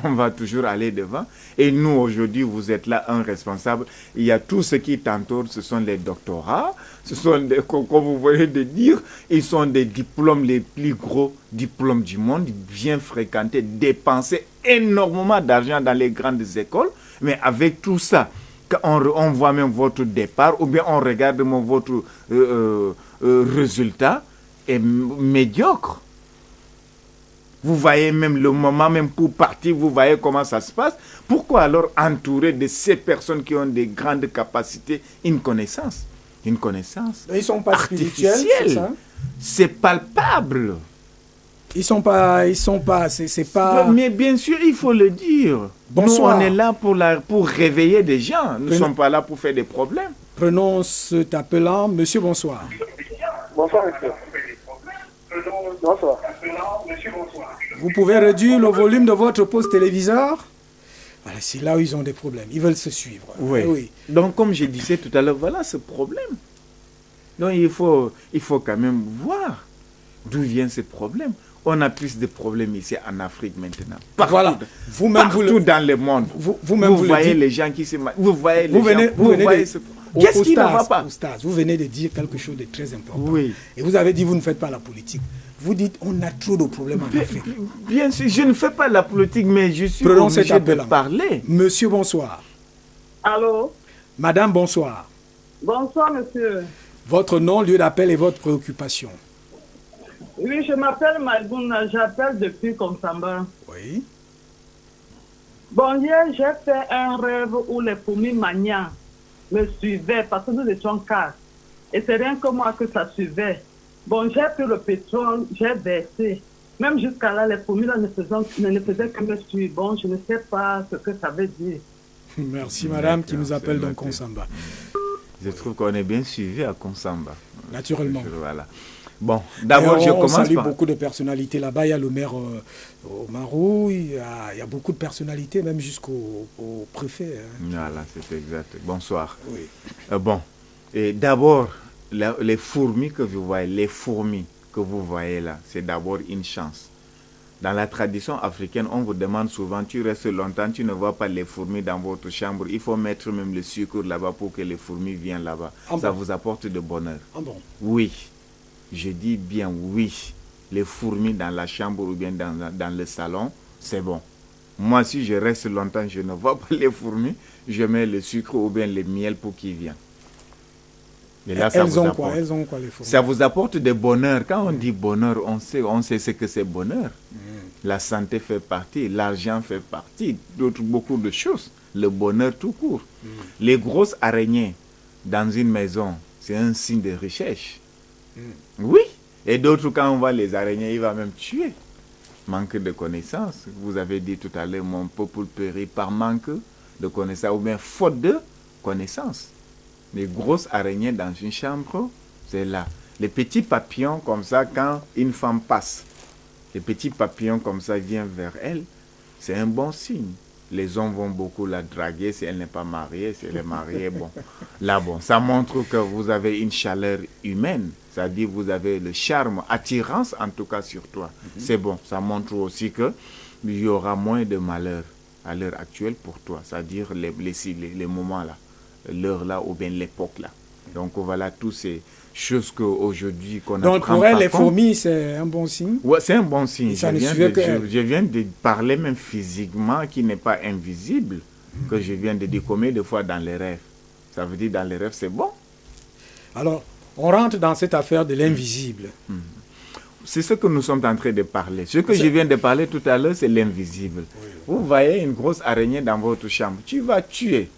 on va toujours aller devant. Et nous, aujourd'hui, vous êtes là, un responsable. Il y a tout ce qui t'entoure, ce sont les doctorats, ce sont, comme vous voyez de dire, ils sont des diplômes, les plus gros diplômes du monde, bien fréquentés, dépensés énormément d'argent dans les grandes écoles. Mais avec tout ça, quand on voit même votre départ, ou bien on regarde même votre résultat, est médiocre. Vous voyez même le moment même pour partir, vous voyez comment ça se passe. Pourquoi alors entourer de ces personnes qui ont des grandes capacités une connaissance? Une connaissance ils sont pas spirituels, c'est ça? C'est palpable. Ils sont pas, c'est pas... Mais bien sûr, il faut le dire. Bonsoir. Nous, on est là pour réveiller des gens. Nous ne sommes pas là pour faire des problèmes. Prenons cet appelant. Monsieur, bonsoir. Bonsoir, monsieur. Bonsoir. Vous pouvez réduire le volume de votre poste téléviseur? Voilà, c'est là où ils ont des problèmes. Ils veulent se suivre. Oui. Oui. Donc, comme je disais tout à l'heure, voilà ce problème. Donc, il faut quand même voir d'où vient ce problème. On a plus de problèmes ici en Afrique maintenant. Partout, Voilà. Vous-même, partout dans le monde. Vous-même, vous le voyez dites. les gens qui se... Vous voyez les Vous venez, gens... vous venez voyez de... ce... Qu'est-ce qui ne va pas? Oustaz, vous venez de dire quelque chose de très important. Oui. Et vous avez dit, vous ne faites pas la politique. Vous dites, on a trop de problèmes en Afrique. Bien sûr, je ne fais pas la politique, mais je suis Prenons cet obligé de appel. parler. Monsieur, bonsoir. Allô? Madame, bonsoir. Bonsoir, monsieur. Votre nom, lieu d'appel et votre préoccupation. Oui, je m'appelle Maïbouna, j'appelle depuis Konsamba. Oui. Bon, hier, j'ai fait un rêve où les fourmis maniants me suivaient parce que nous étions 4. Et c'est rien que moi que ça suivait. Bon, j'ai pris le pétrole, j'ai versé. Même jusqu'à là, les fourmis là ne faisaient que me suivre. Bon, je ne sais pas ce que ça veut dire. Merci, madame, qui nous appelle c'est dans noté. Konsamba. Je trouve qu'on est bien suivi à Konsamba. Naturellement. Voilà. Bon, d'abord, je on commence salue par... beaucoup de personnalités là-bas. Il y a le maire Omarou, il y a beaucoup de personnalités, même au préfet. Hein. Voilà, c'est exact. Bonsoir. Oui. Bon, et d'abord, les fourmis que vous voyez là, c'est d'abord une chance. Dans la tradition africaine, on vous demande souvent, tu restes longtemps, tu ne vois pas les fourmis dans votre chambre. Il faut mettre même le sucre là-bas pour que les fourmis viennent là-bas. Ça vous apporte de bonheur. Ah bon? Oui, je dis bien oui. Les fourmis dans la chambre ou bien dans le salon, c'est bon. Moi, si je reste longtemps, je ne vois pas les fourmis, je mets le sucre ou bien le miel pour qu'ils viennent. Et là, Elles ont quoi, les fourmis? Ça vous apporte de bonheur. Quand on dit bonheur, on sait ce que c'est bonheur. La santé fait partie, l'argent fait partie, beaucoup de choses. Le bonheur tout court. Les grosses araignées dans une maison, c'est un signe de richesse. Oui. Et d'autres, quand on voit les araignées, il va même tuer. Manque de connaissances. Vous avez dit tout à l'heure, mon peuple périt par manque de connaissances ou bien faute de connaissances. Les grosses araignées dans une chambre, c'est là. Les petits papillons comme ça, quand une femme passe, les petits papillons comme ça viennent vers elle, c'est un bon signe. Les hommes vont beaucoup la draguer si elle n'est pas mariée. Si elle est mariée, bon. Là, bon, ça montre que vous avez une chaleur humaine. C'est-à-dire vous avez le charme, attirance en tout cas sur toi. C'est bon. Ça montre aussi qu'il y aura moins de malheur à l'heure actuelle pour toi. C'est-à-dire les moments là, l'heure là ou bien l'époque là. Donc voilà tous ces choses qu'aujourd'hui qu'on apprend. Donc pour elle, les fourmis, c'est un bon signe? Oui, c'est un bon signe. Je viens de parler même physiquement qui n'est pas invisible, que je viens de dire combien de fois dans les rêves. Ça veut dire dans les rêves, c'est bon. Alors, on rentre dans cette affaire de l'invisible. C'est ce que nous sommes en train de parler. Ce que je viens de parler tout à l'heure, c'est l'invisible. Oui. Vous voyez une grosse araignée dans votre chambre, tu vas tuer.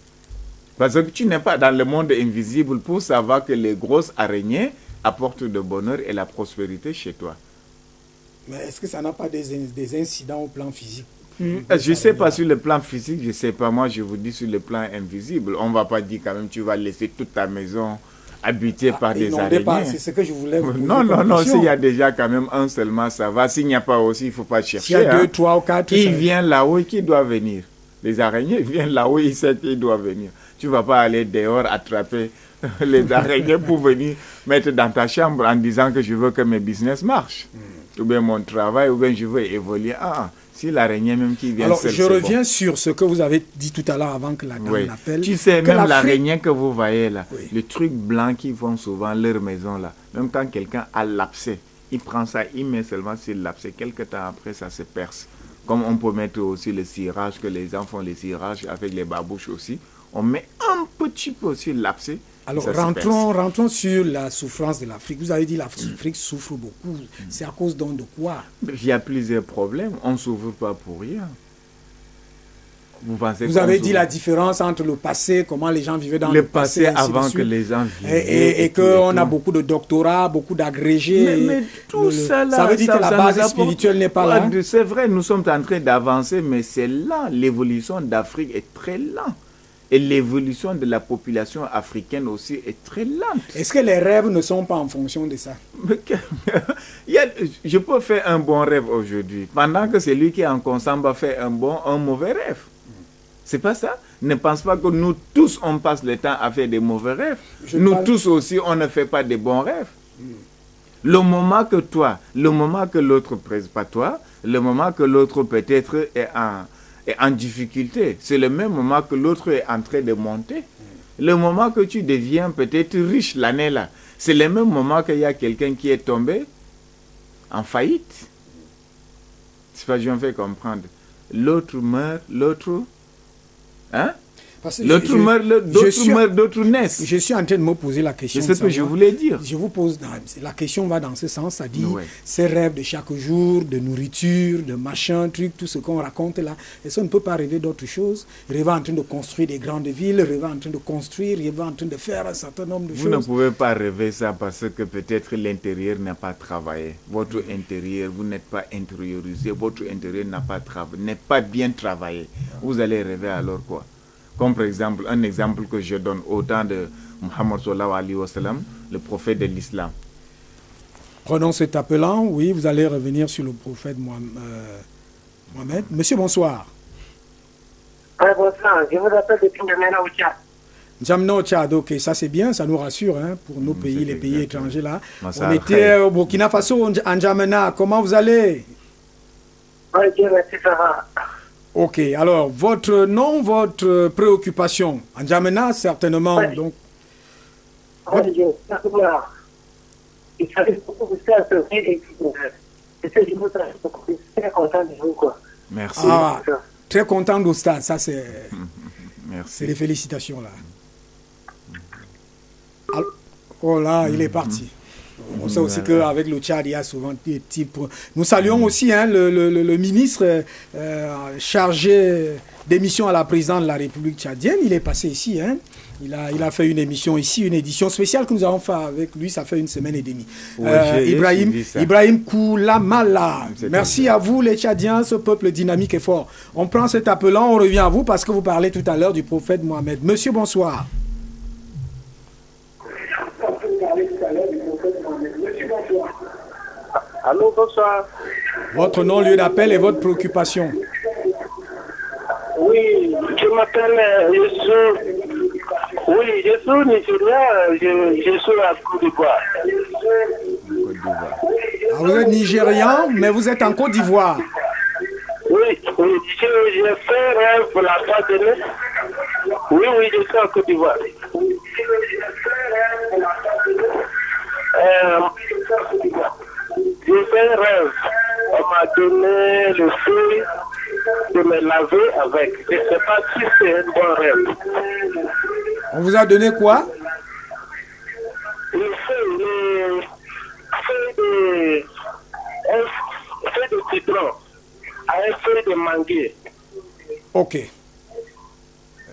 Parce que tu n'es pas dans le monde invisible pour savoir que les grosses araignées apportent le bonheur et la prospérité chez toi. Mais est-ce que ça n'a pas des incidents au plan physique? Je ne sais pas sur le plan physique, je ne sais pas. Moi, je vous dis sur le plan invisible. On ne va pas dire quand même tu vas laisser toute ta maison habitée par des araignées. C'est ce que je voulais vous poser. Non, s'il y a déjà quand même un seulement, ça va. S'il n'y a pas aussi, il ne faut pas chercher. S'il y a 2, 3 ou 4... Qui vient là-haut et qui doit venir? Les araignées viennent là-haut, ils savent qui doit venir. Tu ne vas pas aller dehors attraper les araignées pour venir mettre dans ta chambre en disant que je veux que mes business marchent. Ou bien mon travail, ou bien je veux évoluer. Si l'araignée même qui vient... Alors, seule, je reviens sur ce que vous avez dit tout à l'heure avant que la dame l'appelle. Tu sais, même l'araignée que vous voyez là, les trucs blancs qui font souvent leur maison là, même quand quelqu'un a l'abcès, il prend ça, il met seulement sur l'abcès. Quelque temps après, ça se perce. Comme on peut mettre aussi le cirage, que les gens font les cirages avec les babouches aussi. On met un petit peu sur l'abcès. Alors, rentrons sur la souffrance de l'Afrique. Vous avez dit que l'Afrique souffre beaucoup. C'est à cause donc de quoi? Il y a plusieurs problèmes. On ne souffre pas pour rien. Vous avez dit la différence entre le passé, comment les gens vivaient dans le passé avant que les gens vivaient. Et qu'on a beaucoup de doctorats, beaucoup d'agrégés. Mais tout ça là... Ça veut dire que la base spirituelle n'est pas là. C'est vrai, nous sommes en train d'avancer, mais c'est là. L'évolution d'Afrique est très lente. Et l'évolution de la population africaine aussi est très lente. Est-ce que les rêves ne sont pas en fonction de ça? Je peux faire un bon rêve aujourd'hui, pendant que celui qui est en consamba fait un mauvais rêve. C'est pas ça? Ne pense pas que nous tous, on passe le temps à faire des mauvais rêves. Tous aussi, on ne fait pas des bons rêves. Le moment que l'autre presse pas toi, le moment que l'autre peut-être est en difficulté, c'est le même moment que l'autre est en train de monter. Le moment que tu deviens peut-être riche l'année là, c'est le même moment qu'il y a quelqu'un qui est tombé en faillite. C'est pas, je me fais comprendre. L'autre meurt, l'autre... Hein? L'autre meurt, d'autres naissent. Je suis en train de me poser la question. C'est ce que je voulais dire. Je vous pose, la question va dans ce sens, c'est-à-dire ces rêves de chaque jour, de nourriture, de machin, truc, tout ce qu'on raconte là. Est-ce qu'on ne peut pas rêver d'autre chose? Rêver en train de construire des grandes villes, rêver en train de construire, rêver en train de faire un certain nombre de choses. Vous ne pouvez pas rêver ça parce que peut-être l'intérieur n'a pas travaillé. Votre intérieur, vous n'êtes pas intériorisé, votre intérieur n'est pas bien travaillé. Vous allez rêver alors quoi? Comme par exemple, un exemple que je donne au temps de Muhammad sallallahu alayhi wa sallam, le prophète de l'islam. Prenons cet appelant, oui, vous allez revenir sur le prophète Mohamed. Monsieur, bonsoir. Bonsoir, je vous appelle depuis N'Djamena au Tchad. N'Djamena au Tchad, ok, ça c'est bien, ça nous rassure hein, pour nos pays, les pays étrangers là. On était au Burkina Faso, en N'Djamena, comment vous allez? Oui, Dieu merci, ça va. Ok, alors, votre nom, votre préoccupation. En N'Djamena, certainement. Ouais. Donc... Oui, il fallait beaucoup de ça, et je suis très content de vous, quoi. Merci. Ah, très content d'Oustad, ça c'est... Merci. C'est les félicitations, là. Alors, oh là, il est parti. On sait aussi qu'avec le Tchad, il y a souvent des types... Nous saluons aussi hein, le ministre chargé des missions à la présidente de la République tchadienne. Il est passé ici. Hein. Il a fait une émission ici, une édition spéciale que nous avons fait avec lui. Ça fait une semaine et demie. Oui, Ibrahim Koulamala. Merci à vous, les Tchadiens, ce peuple dynamique et fort. On prend cet appelant, on revient à vous parce que vous parlez tout à l'heure du prophète Mohamed. Monsieur, bonsoir. Allô, bonsoir. Votre nom, lieu d'appel et votre préoccupation. Oui, je m'appelle Yesu. Oui, je suis nigérien, je suis à Côte d'Ivoire. Ah, vous êtes nigérian, mais vous êtes en Côte d'Ivoire. Oui, j'ai fait rêve pour la fois de Oui, je suis en Côte d'Ivoire. J'ai fait un rêve. On m'a donné le feu de me laver avec. Je ne sais pas si c'est un bon rêve. On vous a donné quoi? Le feu de citron, un feu de manguier. Ok.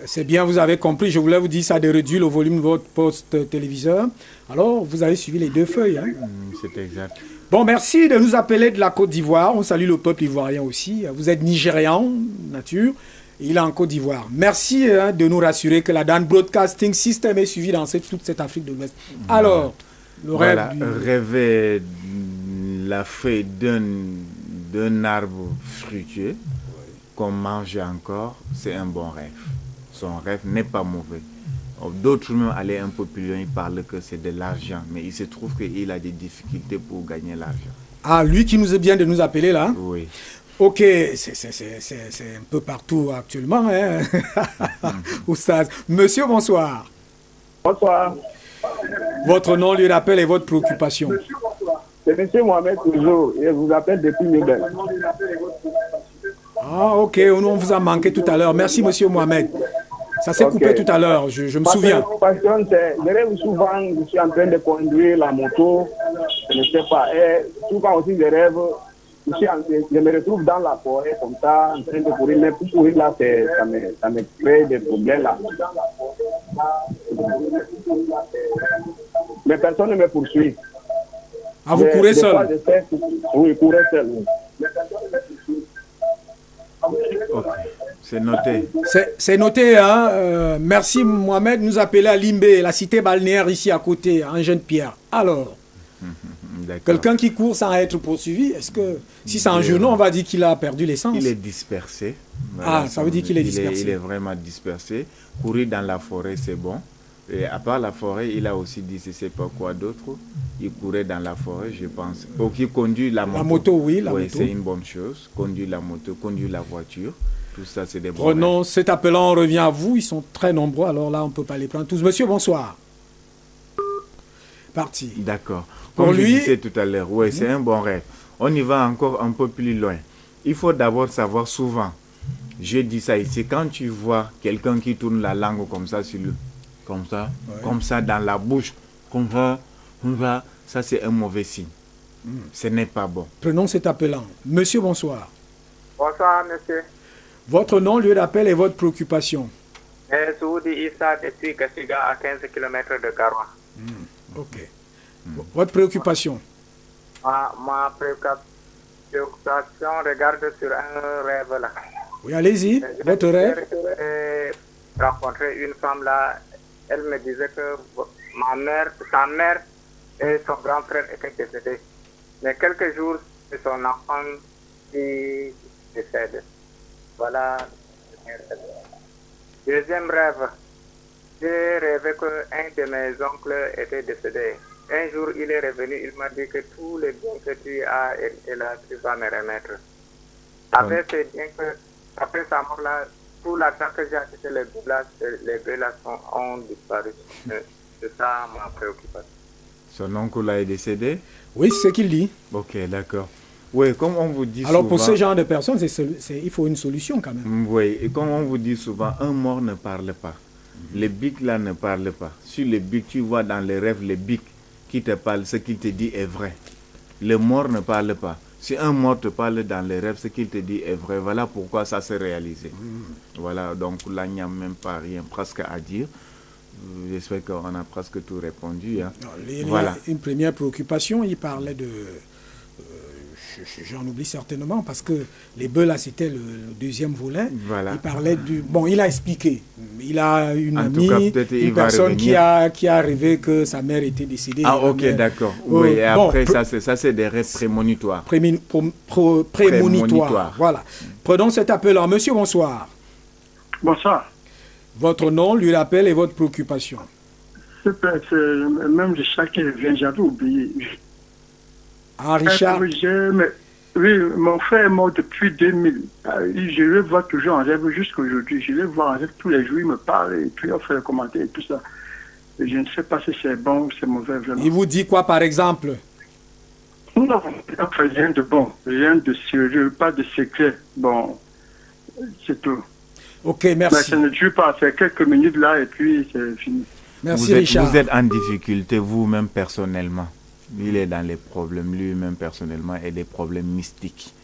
C'est bien, vous avez compris. Je voulais vous dire ça de réduire le volume de votre poste téléviseur. Alors, vous avez suivi les deux feuilles. Hein? C'est exact. Bon, merci de nous appeler de la Côte d'Ivoire. On salue le peuple ivoirien aussi. Vous êtes nigérian, nature. Il est en Côte d'Ivoire. Merci de nous rassurer que la Dan Broadcasting System est suivi dans toute cette Afrique de l'Ouest. Alors, le rêve rêver la feuille d'un arbre fruitier qu'on mange encore, c'est un bon rêve. Son rêve n'est pas mauvais. D'autres même allaient un peu plus loin, ils parlent que c'est de l'argent, mais il se trouve qu'il a des difficultés pour gagner l'argent. Ah, lui qui nous est bien de nous appeler là? Oui. Ok, c'est un peu partout actuellement. Hein? Oustaz. Monsieur, bonsoir. Bonsoir. Votre nom, lieu d'appel et votre préoccupation. C'est M. Mohamed toujours. Je vous appelle depuis Nubel. Ah, ok, on vous a manqué tout à l'heure. Merci, monsieur Mohamed. Ça s'est coupé tout à l'heure, je me souviens. Ma passion, c'est, je rêve souvent, je suis en train de conduire la moto, je ne sais pas. Et souvent aussi, je rêve, je me retrouve dans la forêt comme ça, en train de courir. Mais pour courir là, ça me crée des problèmes là. Mais personne ne me poursuit. Ah, vous courez seul? Oui, courir seul. Oui. Ok. C'est noté. C'est noté, hein. Merci Mohamed, nous appeler à Limbé, la cité balnéaire ici à côté, en Jeune-Pierre. Alors, quelqu'un qui court sans être poursuivi, est-ce que si c'est un genou, on va dire qu'il a perdu l'essence? Il est dispersé. Voilà, ça veut dire qu'il est dispersé. Il est vraiment dispersé. Courir dans la forêt, c'est bon. Et à part la forêt, il a aussi dit, je ne sais pas quoi d'autre. Il courait dans la forêt, je pense. Donc, il conduit la moto. La moto, oui, la moto. C'est une bonne chose. Conduire la moto, conduire la voiture. Tout ça, c'est des bons Prenons cet appelant, on revient à vous. Ils sont très nombreux, alors là, on ne peut pas les prendre tous. Monsieur, bonsoir. Parti. D'accord. Comme je disais tout à l'heure, oui, c'est un bon rêve. On y va encore un peu plus loin. Il faut d'abord savoir souvent, je dis ça ici, quand tu vois quelqu'un qui tourne la langue comme ça sur le... comme ça dans la bouche, comme ça c'est un mauvais signe. Ce n'est pas bon. Prenons cet appelant. Monsieur, bonsoir. Bonsoir, monsieur. Votre nom, lieu d'appel et votre préoccupation. Soudi Issa depuis Gassiga à 15 km de Garoua. Ok. Votre préoccupation. Ma préoccupation regarde sur un rêve là. Oui, allez-y. Votre rêve. J'ai rencontré une femme là. Elle me disait que sa mère et son grand frère étaient décédés. Mais quelques jours, c'est son enfant qui décède. Voilà. Deuxième rêve. J'ai rêvé qu'un de mes oncles était décédé. Un jour, il est revenu, il m'a dit que tous les biens que tu as, et là, tu vas me remettre. Après sa mort là, tout l'argent que j'ai acheté, les deux là ont disparu. C'est ça ma préoccupation. Son oncle là est décédé? Oui, c'est ce qu'il dit. Ok, d'accord. Oui, comme on vous dit alors souvent... pour ce genre de personnes, il faut une solution quand même. Oui, et comme on vous dit souvent, un mort ne parle pas. Les bics là ne parlent pas. Sur les bics, tu vois dans les rêves, les bics qui te parlent, ce qu'il te dit est vrai. Le mort ne parle pas. Si un mort te parle dans les rêves, ce qu'il te dit est vrai. Voilà pourquoi ça s'est réalisé. Voilà, donc là, il n'y a même pas rien presque à dire. J'espère qu'on a presque tout répondu. Hein. Non, il y a une première préoccupation, il parlait de... J'en oublie certainement parce que les bœufs là c'était le deuxième volet. Voilà. Il parlait du... Bon, il a expliqué. Il a une en amie, une personne qui a rêvé que sa mère était décédée. Ah ok, d'accord. Oui, et après ça c'est des rêves prémonitoires. Prémonitoires. Voilà. Prenons cet appel. Monsieur, bonsoir. Bonsoir. Votre nom, lieu d'appel et votre préoccupation. C'est même Richard qui revient, j'avais oublié. Ah, Richard. Oui, mon frère est mort depuis 2000. Je le vois toujours en rêve jusqu'à aujourd'hui. Je le vois en rêve tous les jours, il me parle et puis on fait des commentaires et tout ça. Et je ne sais pas si c'est bon ou c'est mauvais vraiment. Il vous dit quoi par exemple? Non, rien de bon, rien de sérieux, pas de secret. Bon, c'est tout. Ok, merci. Mais ça ne dure pas, c'est quelques minutes là et puis c'est fini. Merci Richard. Vous êtes en difficulté vous-même personnellement. Il est dans les problèmes lui-même personnellement et des problèmes mystiques.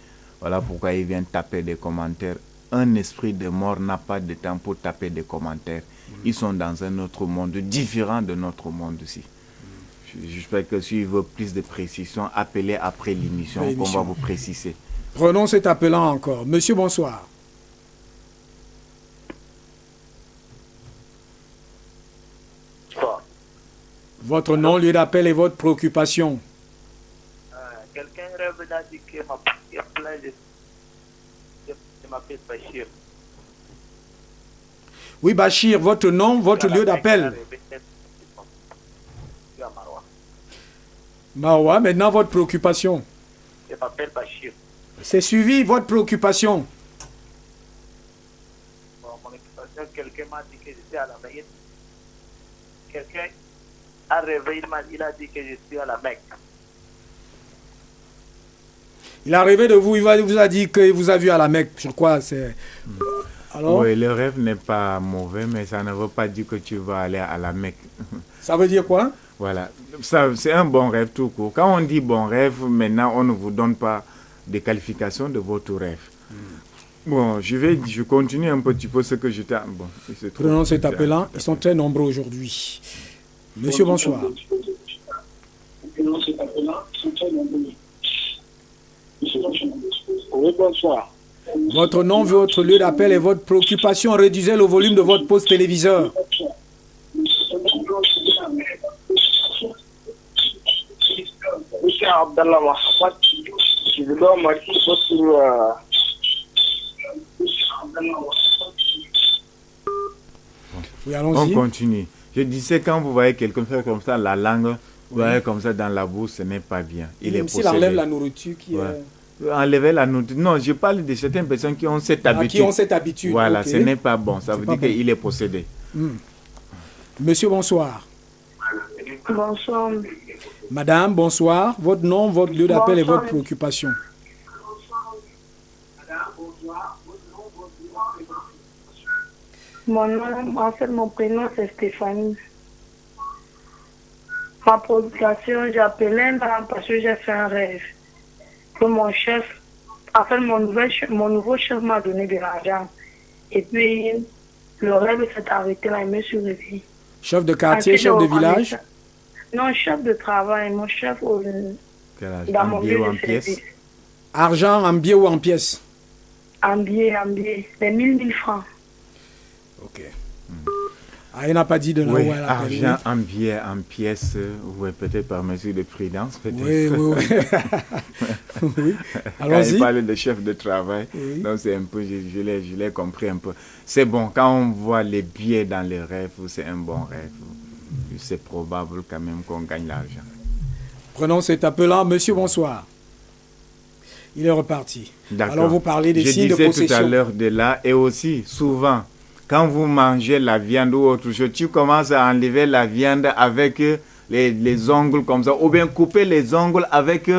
Voilà pourquoi il vient taper des commentaires. Un esprit de mort n'a pas de temps pour taper des commentaires. Ils sont dans un autre monde différent de notre monde aussi. J'espère que s'il veut plus de précision, appelez après l'émission qu'on va vous préciser. Prenons cet appelant encore. Monsieur, bonsoir. Votre nom, lieu d'appel et votre préoccupation. Quelqu'un rêve d'indiquer je m'appelle Bachir. Oui, Bachir, votre nom, votre lieu d'appel. Marwa, maintenant votre préoccupation. Je m'appelle Bachir. C'est suivi, votre préoccupation. Bon, mon occupation, quelqu'un m'a dit que j'étais à la Mecque. Quelqu'un a rêvé, il a dit que je suis à la Mecque. Il a rêvé de vous, il vous a dit qu'il vous a vu à la Mecque. Je crois c'est... Alors, oui, le rêve n'est pas mauvais, mais ça ne veut pas dire que tu vas aller à la Mecque. Ça veut dire quoi? Voilà, c'est un bon rêve tout court. Quand on dit bon rêve, maintenant on ne vous donne pas de qualification de votre rêve. Bon, je continue un petit peu ce que j'étais... Bon, prenons cet appelant, ils sont très nombreux aujourd'hui. Monsieur, bonsoir. Oui, bonsoir. Votre nom, votre lieu d'appel et votre préoccupation. Réduisez le volume de votre poste téléviseur. Monsieur Abdallah Mohamed, je vous remercie pour Oui, On allons-y. continue. Je disais, quand vous voyez quelqu'un faire comme ça, la langue, vous voyez comme ça dans la bouche, ce n'est pas bien. Il est Même s'il possédé. enlève la nourriture qui Ouais. est... Enlever la nourriture. Non, je parle de certaines personnes qui ont cette habitude. Qui ont cette habitude. Voilà, ok. ce n'est pas bon. Ça C'est veut pas dire bon. qu'il est possédé. Monsieur, bonsoir. Bonsoir. Madame, bonsoir. Votre nom, votre lieu d'appel et Bonsoir. votre préoccupation. Mon nom, en fait, mon prénom, c'est Stéphanie. Ma préoccupation, j'appelais parce que j'ai fait un rêve. Que mon chef, en fait, mon nouveau chef m'a donné de l'argent. Et puis, le rêve s'est arrêté là, il me suis réveillée. Chef de quartier, chef de village. Non, chef de travail, mon chef dans En mon billet lieu ou en de pièces? service. Argent en billets ou en pièces? En billet, les 1000 francs. Ok. Ah, il n'a pas dit de là Oui, où elle appelle. argent en billets, en pièces, oui, peut-être par mesure de prudence, peut-être. Oui, oui, oui. Oui. Quand Allons-y. il parle de chef de travail, Oui. donc c'est un peu, je l'ai compris un peu. C'est bon, quand on voit les billets dans les rêves, c'est un bon rêve. C'est probable quand même qu'on gagne l'argent. Prenons cet appelant. Monsieur, bonsoir. Il est reparti. D'accord. Alors, vous parlez des Je signes de disais tout à possession. l'heure de là, et aussi, souvent, quand vous mangez la viande ou autre chose, tu commences à enlever la viande avec les ongles comme ça, ou bien couper les ongles avec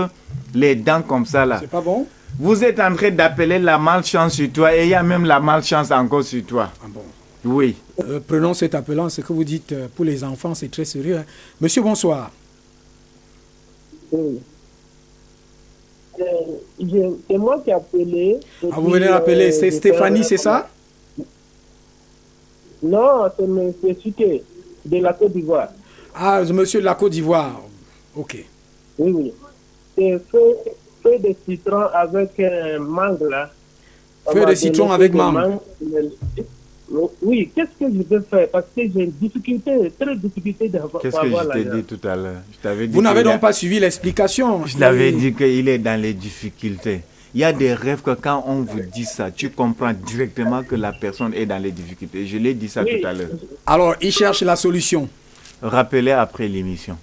les dents comme ça là. C'est pas bon? Vous êtes en train d'appeler la malchance sur toi, et il y a même la malchance encore sur toi. Ah bon. Oui. Prenons cet appelant. Ce que vous dites pour les enfants, c'est très sérieux. Hein. Monsieur, bonsoir. Oui. C'est moi qui ai appelé. Ah, vous venez d'appeler. C'est Stéphanie, c'est ça? Non, c'est M. Suké, de la Côte d'Ivoire. Ah, monsieur de la Côte d'Ivoire. Ok. Oui, oui. C'est feuille de citron avec mangue, là. Feuille de citron avec mangue. Oui, qu'est-ce que je peux faire? Parce que j'ai une difficulté, très difficulté de Qu'est-ce que je t'ai dit tout à l'heure? Je t'avais dit Vous n'avez qu'il donc pas suivi l'explication. Je l'avais dit qu'il est dans les difficultés. Il y a des rêves que quand on vous dit ça, tu comprends directement que la personne est dans les difficultés. Je l'ai dit ça Oui. tout à l'heure. Alors, il cherche la solution. Rappelez après l'émission.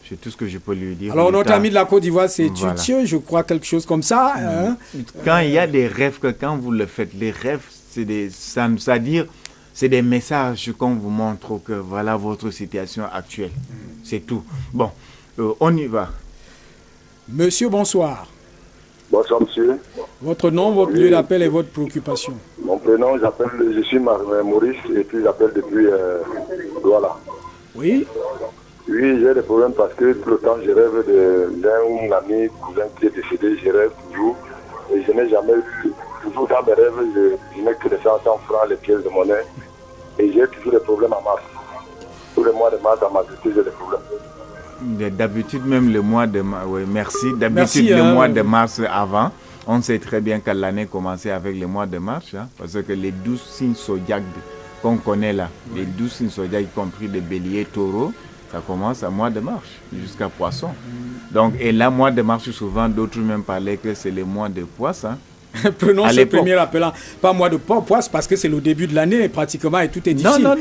C'est tout ce que je peux lui dire. Alors, Le notre temps. ami de la Côte d'Ivoire, c'est Voilà. Tuthieu, je crois, quelque chose comme ça. Hein? Quand il y a des rêves que quand vous le faites, les rêves, c'est des, ça dire, c'est des messages qu'on vous montre que voilà votre situation actuelle. C'est tout. Bon, on y va. Monsieur, bonsoir. Bonsoir monsieur. Votre nom, votre lieu d'appel et votre préoccupation. Mon prénom, je suis Maurice et puis j'appelle depuis Douala. Oui? Oui, j'ai des problèmes parce que tout le temps je rêve d'un ami, cousin qui est décédé, je rêve toujours et je n'ai jamais vu, toujours dans mes rêves, je n'ai que des 100 francs, les pièces de monnaie et j'ai toujours des problèmes à mars. Tous les mois de mars, à Madrid, j'ai des problèmes. D'habitude, même le mois de mars, oui, merci. D'habitude, Merci, le hein. mois de mars avant, on sait très bien que l'année commençait avec le mois de mars, hein, parce que les 12 signes zodiaques qu'on connaît là, les 12 signes zodiaques, y compris les béliers, taureaux, ça commence à mois de mars jusqu'à poisson. Donc, et là, mois de mars, souvent, d'autres même parlaient que c'est le mois de poisson. Prenons À ce l'époque. premier appelant. Pas mois de poisse, parce que c'est le début de l'année, pratiquement, et tout est difficile. Non.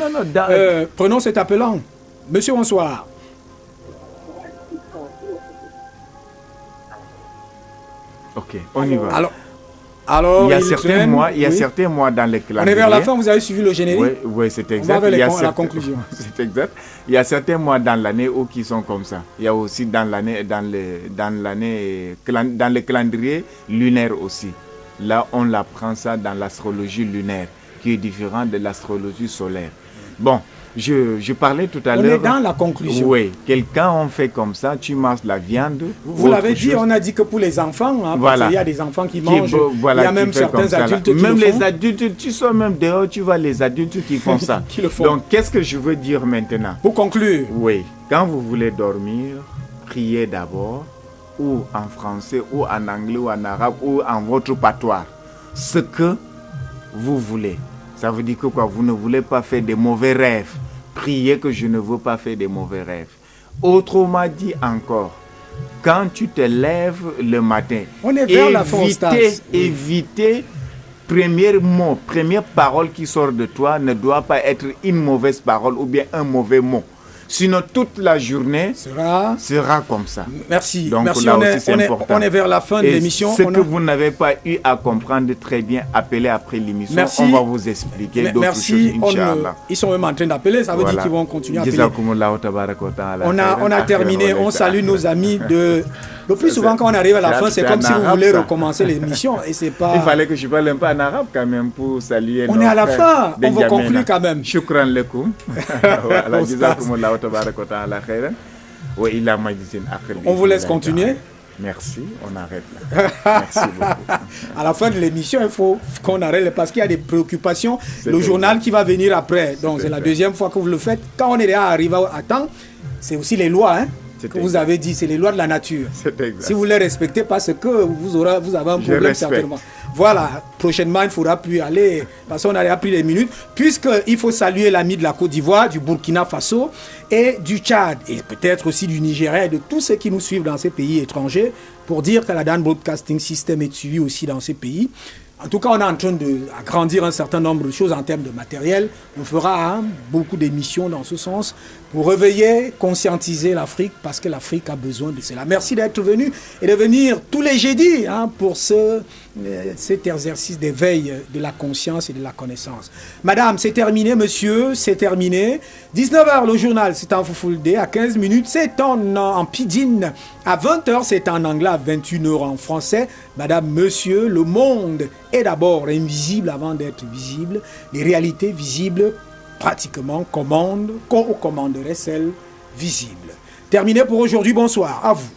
Prenons cet appelant. Monsieur, bonsoir. Ok, on y va. Alors, il y a il certains traîne, mois, il y a oui. certains mois dans les On calendriers. est vers la fin, vous avez suivi le générique? Oui, c'est On exact. va vers Il y a la certains- conclusion. C'est exact. Il y a certains mois dans l'année où qui sont comme ça. Il y a aussi dans l'année, dans le calendrier lunaire aussi. Là, on apprend ça dans l'astrologie lunaire, qui est différent de l'astrologie solaire. Bon, je parlais tout à On l'heure. est dans la conclusion. Oui, quelqu'un on fait comme ça, tu manges la viande. Vous l'avez dit, on a dit que pour les enfants, hein, parce qu'il y a des enfants qui mangent, il y a même certains adultes qui même le font. les adultes, tu sors même dehors, tu vois les adultes qui font ça. Qui le font. Donc, qu'est-ce que je veux dire maintenant? Pour conclure, Oui, quand vous voulez dormir, priez d'abord, ou en français, ou en anglais, ou en arabe, ou en votre patois. ce que vous voulez. Ça veut dire que quoi? Vous ne voulez pas faire des mauvais rêves. Priez que je ne veux pas faire des mauvais rêves. Autrement dit encore, quand tu te lèves le matin, on est vers la fin, évitez, premier mot, première parole qui sort de toi ne doit pas être une mauvaise parole ou bien un mauvais mot. Sinon, toute la journée sera comme ça. Merci. Donc, merci. là aussi, c'est important. On est vers la fin de l'émission. Ce que vous n'avez pas eu à comprendre très bien, appelez après l'émission. Merci. On va vous expliquer d'autres choses, Inch'Allah. Ils sont même en train d'appeler, ça veut dire qu'ils vont continuer à appeler. On a terminé. On salue nos amis de... Le plus souvent, quand on arrive à la fin, c'est comme si vous voulez recommencer l'émission. Et c'est pas... Il fallait que je parle un peu en arabe quand même pour saluer. On est à la fin. On va conclure quand même. Shukran lakum. On vous laisse continuer. Merci, on arrête là. Merci beaucoup. À la fin de l'émission, il faut qu'on arrête parce qu'il y a des préoccupations. Le journal qui va venir après. Donc c'est la deuxième fois que vous le faites. Quand on est arrivé à temps, c'est aussi les lois, hein, que vous avez dit, c'est les lois de la nature. Si vous les respectez, parce que vous avez un problème certainement. Voilà, prochainement, il ne faudra plus aller, parce qu'on a pris les minutes, puisqu'il faut saluer l'ami de la Côte d'Ivoire, du Burkina Faso et du Tchad, et peut-être aussi du Nigeria et de tous ceux qui nous suivent dans ces pays étrangers, pour dire que la Dan Broadcasting System est suivi aussi dans ces pays. En tout cas, on est en train d'agrandir un certain nombre de choses en termes de matériel. On fera beaucoup d'émissions dans ce sens pour réveiller, conscientiser l'Afrique parce que l'Afrique a besoin de cela. Merci d'être venu et de venir tous les jeudis pour cet exercice d'éveil de la conscience et de la connaissance. Madame, c'est terminé. Monsieur, c'est terminé. 19h, le journal, c'est en Fulfulde. À 15 minutes, c'est en pidgin. À 20h, c'est en anglais. À 21h, en français. Madame, monsieur, le monde est d'abord invisible avant d'être visible. Les réalités visibles, pratiquement, commanderait celles visibles. Terminé pour aujourd'hui. Bonsoir. À vous.